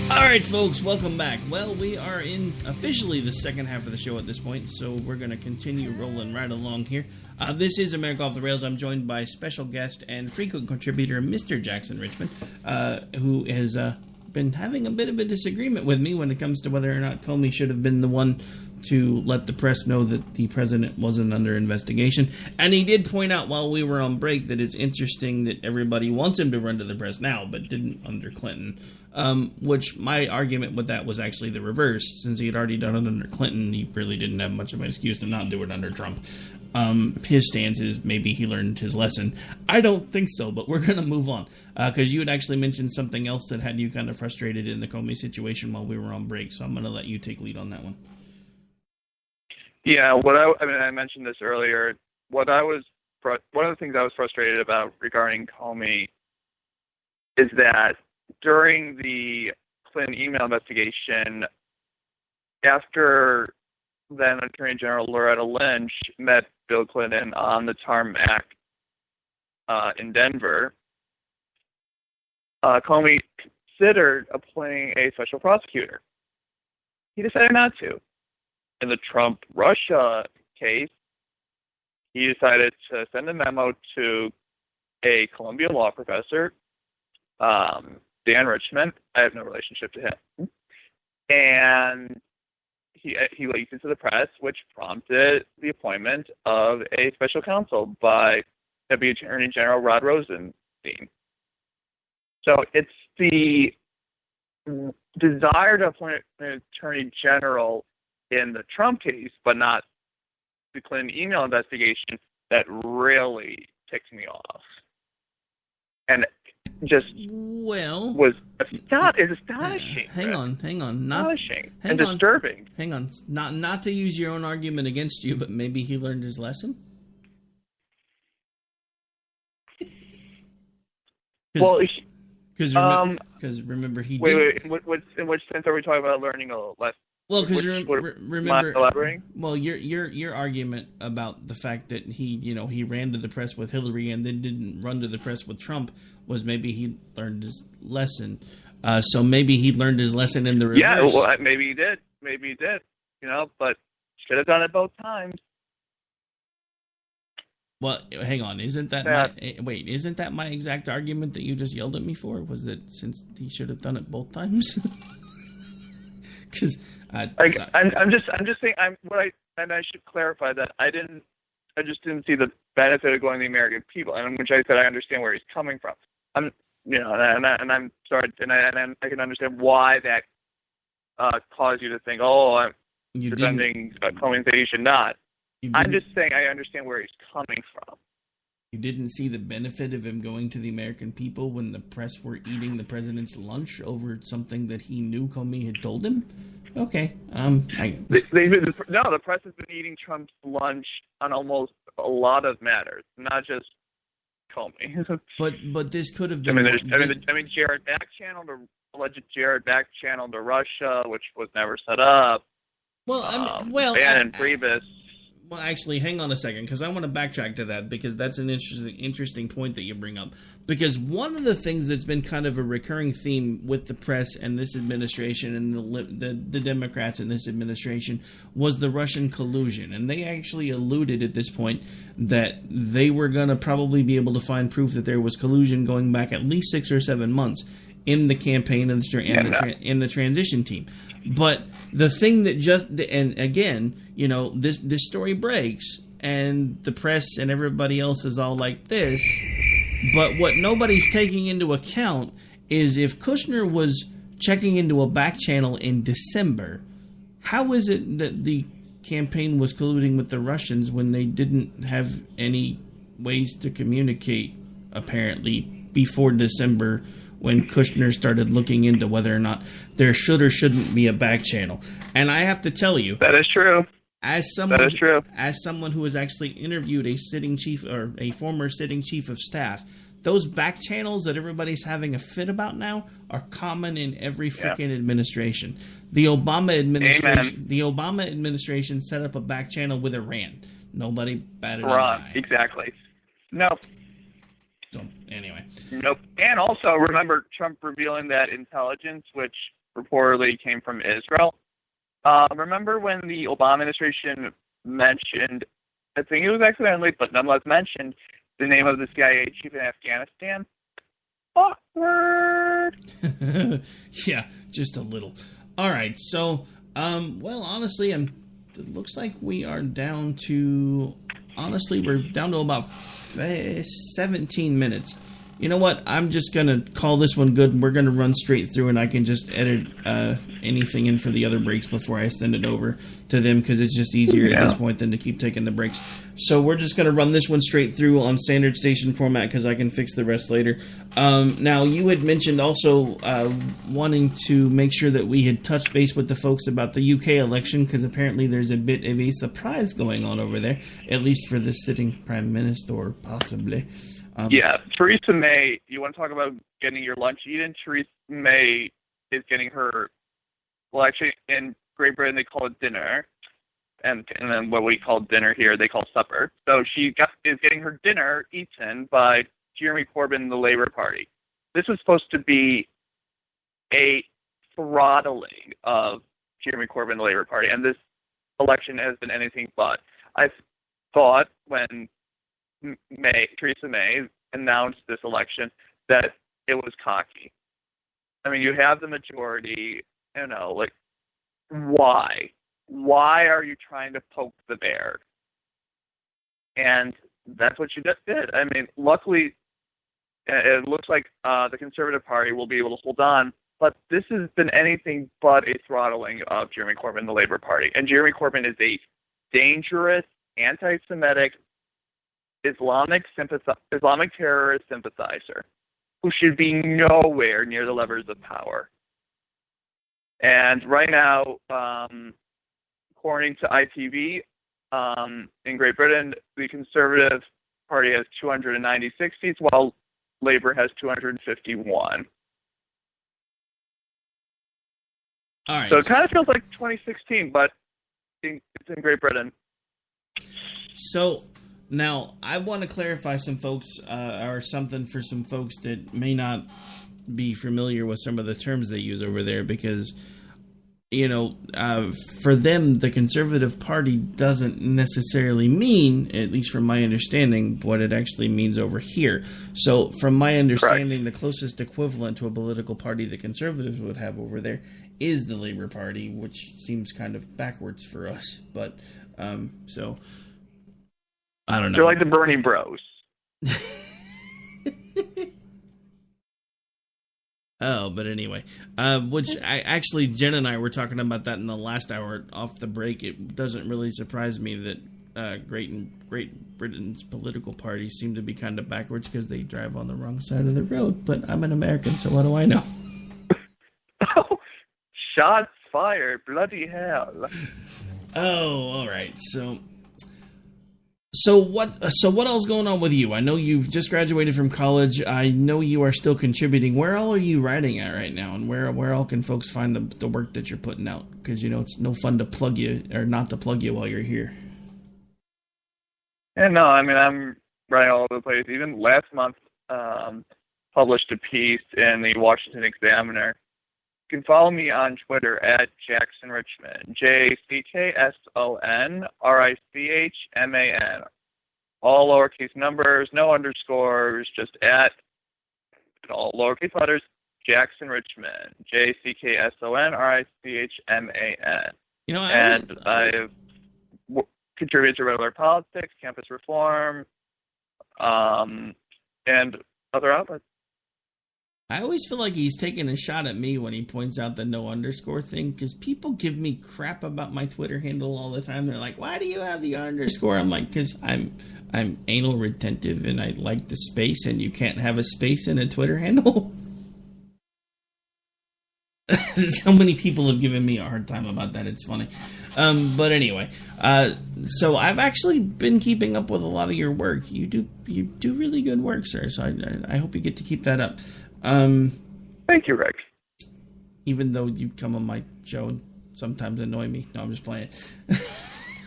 Alright folks, welcome back. Well, we are in officially the second half of the show at this point, so we're going to continue rolling right along here. This is America Off the Rails. I'm joined by special guest and frequent contributor Mr. Jackson Richmond, who has been having a bit of a disagreement with me when it comes to whether or not Comey should have been the one to let the press know that the president wasn't under investigation. And he did point out while we were on break that it's interesting that everybody wants him to run to the press now, but didn't under Clinton. Which my argument with that was actually the reverse. Since he had already done it under Clinton, he really didn't have much of an excuse to not do it under Trump. His stance is maybe he learned his lesson. I don't think so, but we're going to move on. Because you had actually mentioned something else that had you kind of frustrated in the Comey situation while we were on break. So I'm going to let you take lead on that one. Yeah, I mentioned this earlier. One of the things I was frustrated about regarding Comey is that during the Clinton email investigation, after then Attorney General Loretta Lynch met Bill Clinton on the tarmac in Denver, Comey considered appointing a special prosecutor. He decided not to. In the Trump-Russia case, he decided to send a memo to a Columbia law professor, Dan Richmond. I have no relationship to him. And he leaked into the press, which prompted the appointment of a special counsel by Deputy Attorney General Rod Rosenstein. So it's the desire to appoint an attorney general in the Trump case, but not the Clinton email investigation, that really ticks me off. And just is astonishing. Hang on. Astonishing and disturbing. Hang on. Not to use your own argument against you, but maybe he learned his lesson? Because remember he did... Wait, in which sense are we talking about learning a lesson? Well, because remember, elaborating? Well, your argument about the fact that he ran to the press with Hillary and then didn't run to the press with Trump was maybe he learned his lesson. So maybe he learned his lesson in the reverse. Yeah, well, maybe he did. But should have done it both times. Well, hang on. Isn't that my exact argument that you just yelled at me for? Was that since he should have done it both times? Because I'm just saying. I should clarify that I just didn't see the benefit of going to the American people, and which I said I understand where he's coming from. I'm sorry, and I can understand why that caused you to think, I'm defending Comey, that you should not. I'm just saying I understand where he's coming from. You didn't see the benefit of him going to the American people when the press were eating the president's lunch over something that he knew Comey had told him? Okay. The press has been eating Trump's lunch on almost a lot of matters, not just Comey. But this could have been... Jared alleged Jared back channel to Russia, which was never set up. Bannon Priebus. Well, actually, hang on a second, because I want to backtrack to that, because that's an interesting point that you bring up. Because one of the things that's been kind of a recurring theme with the press and this administration and the Democrats in this administration was the Russian collusion. And they actually alluded at this point that they were going to probably be able to find proof that there was collusion going back at least 6 or 7 months in the campaign and in the transition team. But the thing that and again, this story breaks and the press and everybody else is all like this. But what nobody's taking into account is if Kushner was checking into a back channel in December, how is it that the campaign was colluding with the Russians when they didn't have any ways to communicate, apparently, before December, when Kushner started looking into whether or not there should or shouldn't be a back channel? And I have to tell you, that is true. As someone who has actually interviewed a sitting chief or a former sitting chief of staff, those back channels that everybody's having a fit about now are common in every freaking administration. The Obama administration set up a back channel with Iran. Nobody batted an eye. Exactly. No. So, anyway. Nope. And also, remember Trump revealing that intelligence, which reportedly came from Israel? Remember when the Obama administration mentioned, I think it was accidentally, but nonetheless mentioned, the name of the CIA chief in Afghanistan? Awkward! Yeah, just a little. All right, so, honestly, it looks like we are down to, we're down to about 17 minutes. you know what? I'm just going to call this one good, and we're going to run straight through, and I can just edit anything in for the other breaks before I send it over to them, because it's just easier at this point than to keep taking the breaks. So we're just going to run this one straight through on standard station format, because I can fix the rest later. Now, you had mentioned also wanting to make sure that we had touched base with the folks about the UK election, because apparently there's a bit of a surprise going on over there, at least for the sitting Prime Minister, possibly. Theresa May, you want to talk about getting your lunch eaten? Theresa May is getting her, well, actually, in Great Britain, they call it dinner. And then what we call dinner here, they call supper. So she is getting her dinner eaten by Jeremy Corbyn and the Labour Party. This was supposed to be a throttling of Jeremy Corbyn and the Labour Party, and this election has been anything but. I thought when Theresa May announced this election that it was cocky. I mean, you have the majority, why? Why are you trying to poke the bear? And that's what she did. I mean, luckily, it looks like the Conservative Party will be able to hold on, but this has been anything but a throttling of Jeremy Corbyn and the Labour Party. And Jeremy Corbyn is a dangerous, anti-Semitic, Islamic terrorist sympathizer who should be nowhere near the levers of power. And right now, according to ITV, in Great Britain, the Conservative Party has 296 seats, while Labour has 251. All right. So it kind of feels like 2016, but it's in Great Britain. So now I want to clarify some folks, or something for some folks that may not be familiar with some of the terms they use over there, because for them, the Conservative Party doesn't necessarily mean, at least from my understanding, what it actually means over here. So from my understanding, the closest equivalent to a political party the Conservatives would have over there is the Labour Party, which seems kind of backwards for us. But, so, I don't know. They're like the Bernie Bros. Oh, but anyway, Jen and I were talking about that in the last hour off the break. It doesn't really surprise me that Great Britain's political parties seem to be kind of backwards because they drive on the wrong side of the road. But I'm an American, so what do I know? Oh, shots fired! Bloody hell! Oh, all right. So what else going on with you? I know you've just graduated from college. I know you are still contributing. Where all are you writing at right now, and where all can folks find the work that you're putting out? Because it's no fun to plug you or not to plug you while you're here. Yeah, no, I mean I'm writing all over the place. Even last month, published a piece in the Washington Examiner. You can follow me on Twitter at Jackson Richman, JacksonRichman. All lowercase numbers, no underscores, just at, all lowercase letters, Jackson Richman, JacksonRichman. And I've contributed to Regular Politics, Campus Reform, and other outlets. I always feel like he's taking a shot at me when he points out the no underscore thing, because people give me crap about my Twitter handle all the time. They're like, why do you have the underscore? I'm like, because I'm anal retentive and I like the space, and you can't have a space in a Twitter handle. So many people have given me a hard time about that. It's funny. But anyway, so I've actually been keeping up with a lot of your work. You do really good work, sir. So I hope you get to keep that up. Thank you, Rick. Even though you come on my show and sometimes annoy me. No, I'm just playing.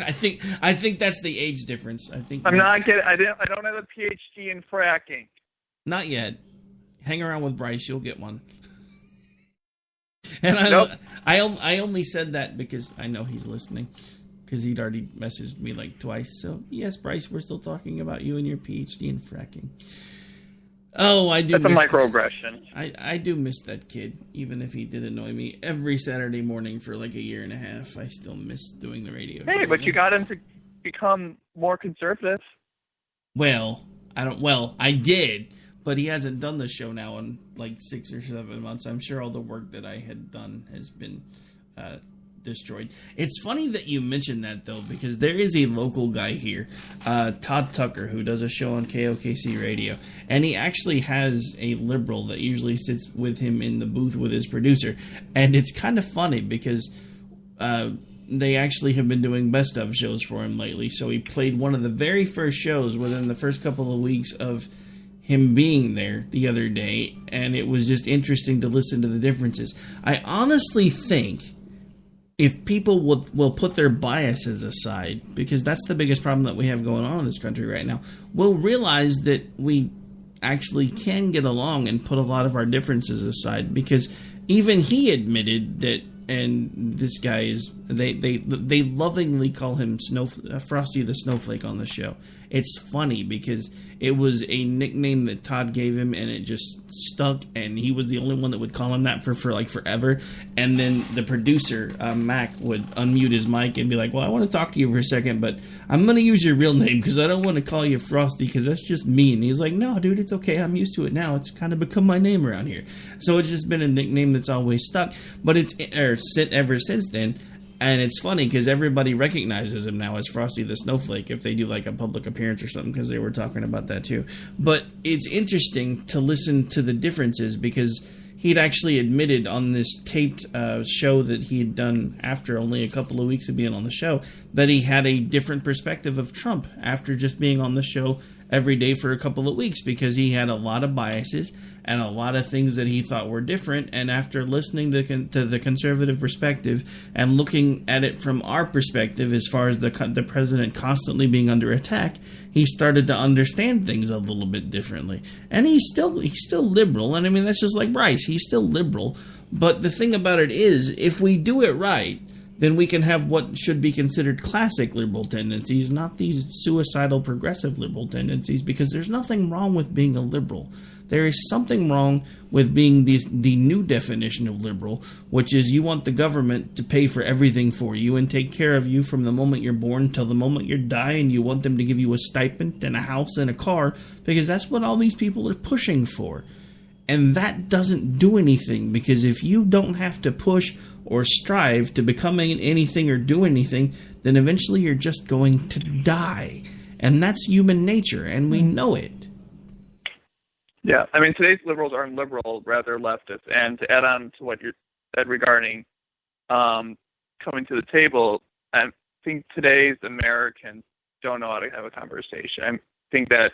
I think that's the age difference. I'm not kidding. I don't have a PhD in fracking. Not yet. Hang around with Bryce, you'll get one. And I only said that because I know he's listening, because he'd already messaged me like twice. So yes, Bryce, we're still talking about you and your PhD in fracking. Oh, I do. That's a microaggression. I do miss that kid, even if he did annoy me every Saturday morning for like a year and a half. I still miss doing the radio. Hey, but you got him to become more conservative. Well, I did, But he hasn't done the show now in like 6 or 7 months. I'm sure all the work that I had done has been destroyed. It's funny that you mentioned that, though, because there is a local guy here, Todd Tucker, who does a show on KOKC Radio, and he actually has a liberal that usually sits with him in the booth with his producer, and it's kind of funny because they actually have been doing best of shows for him lately, so he played one of the very first shows within the first couple of weeks of him being there the other day, and it was just interesting to listen to the differences. I honestly think if people will put their biases aside, because that's the biggest problem that we have going on in this country right now, we'll realize that we actually can get along and put a lot of our differences aside, because even he admitted that, and this guy is, they lovingly call him Frosty the Snowflake on the show. It's funny because it was a nickname that Todd gave him, and it just stuck, and he was the only one that would call him that for like forever. And then the producer, Mac, would unmute his mic and be like, well, I want to talk to you for a second, but I'm going to use your real name because I don't want to call you Frosty because that's just mean. And he's like, no, dude, it's okay. I'm used to it now. It's kind of become my name around here. So it's just been a nickname that's always stuck, but it's ever since then. And it's funny because everybody recognizes him now as Frosty the Snowflake if they do like a public appearance or something, because they were talking about that too. But it's interesting to listen to the differences, because he'd actually admitted on this taped show that he had done after only a couple of weeks of being on the show that he had a different perspective of Trump after just being on the show every day for a couple of weeks, because he had a lot of biases and a lot of things that he thought were different. And after listening to the conservative perspective and looking at it from our perspective, as far as the president constantly being under attack, he started to understand things a little bit differently. And he's still liberal, and I mean, that's just like Bryce. He's still liberal. But the thing about it is, if we do it right, then we can have what should be considered classic liberal tendencies, not these suicidal progressive liberal tendencies, because there's nothing wrong with being a liberal. There is something wrong with being the new definition of liberal, which is you want the government to pay for everything for you and take care of you from the moment you're born till the moment you die, and you want them to give you a stipend and a house and a car, because that's what all these people are pushing for. And that doesn't do anything, because if you don't have to push or strive to become anything or do anything, then eventually you're just going to die. And that's human nature, and we know it. Yeah, I mean, today's liberals aren't liberal, rather leftist. And to add on to what you said regarding coming to the table, I think today's Americans don't know how to have a conversation. I think that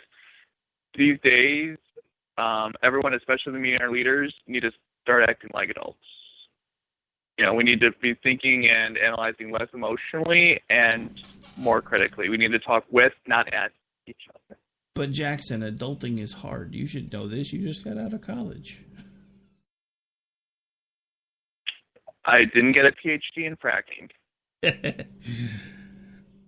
these days, everyone, especially the media and our leaders, need to start acting like adults. You know, we need to be thinking and analyzing less emotionally and more critically. We need to talk with, not at, each other. But Jackson, adulting is hard. You should know this. You just got out of college. I didn't get a PhD in fracking.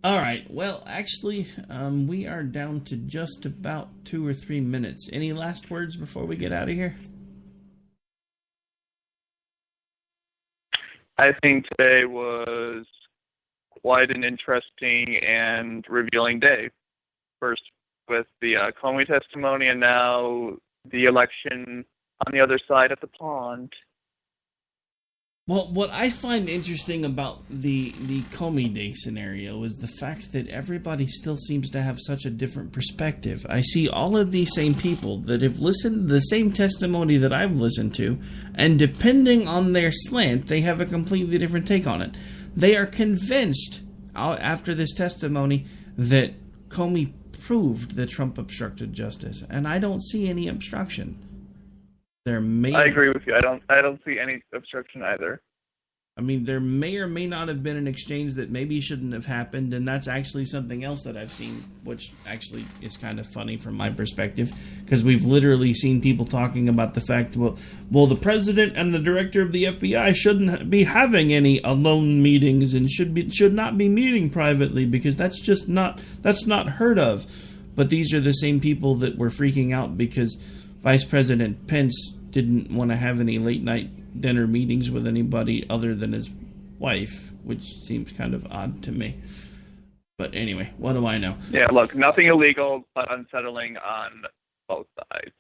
All right. Well, actually, we are down to just about 2 or 3 minutes. Any last words before we get out of here? I think today was quite an interesting and revealing day. First with the Comey testimony, and now the election on the other side of the pond. Well, what I find interesting about the Comey Day scenario is the fact that everybody still seems to have such a different perspective. I see all of these same people that have listened to the same testimony that I've listened to, and depending on their slant, they have a completely different take on it. They are convinced after this testimony that Comey proved that Trump obstructed justice, and I don't see any obstruction. I agree with you. I don't see any obstruction either. I mean, there may or may not have been an exchange that maybe shouldn't have happened, and that's actually something else that I've seen, which actually is kind of funny from my perspective, because we've literally seen people talking about the fact, well, the president and the director of the FBI shouldn't be having any alone meetings and should not be meeting privately, because that's not heard of. But these are the same people that were freaking out because Vice President Pence didn't want to have any late night dinner meetings with anybody other than his wife, which seems kind of odd to me. But anyway, what do I know? Yeah, look, nothing illegal, but unsettling on both sides.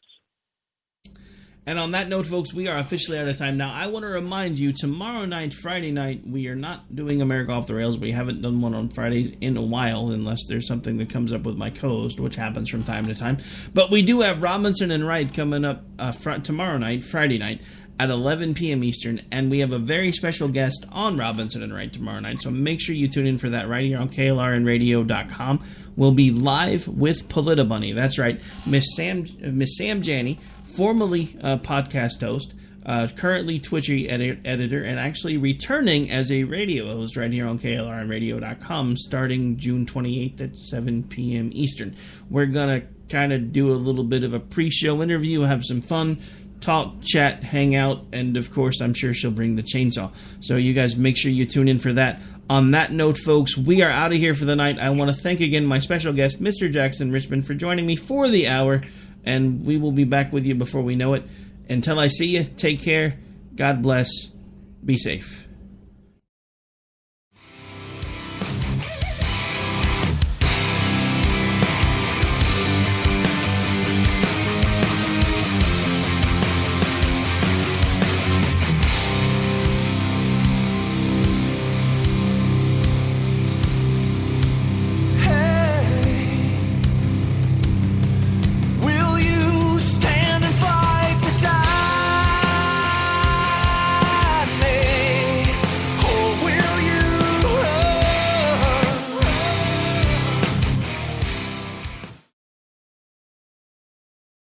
And on that note, folks, we are officially out of time. Now, I want to remind you, tomorrow night, Friday night, we are not doing America Off the Rails. We haven't done one on Fridays in a while, unless there's something that comes up with my co-host, which happens from time to time. But we do have Robinson and Wright coming up tomorrow night, Friday night, at 11 p.m. Eastern, and we have a very special guest on Robinson and Wright tomorrow night, so make sure you tune in for that right here on KLRNradio.com. We'll be live with Politabunny. That's right, Miss Sam Janney, formerly podcast host, currently Twitchy editor, and actually returning as a radio host right here on KLRNradio.com starting June 28th at 7 p.m. Eastern. We're going to kind of do a little bit of a pre-show interview, have some fun, talk, chat, hang out, and of course, I'm sure she'll bring the chainsaw. So you guys make sure you tune in for that. On that note, folks, we are out of here for the night. I want to thank again my special guest, Mr. Jackson Richmond, for joining me for the hour, and we will be back with you before we know it. Until I see you, take care, God bless, be safe.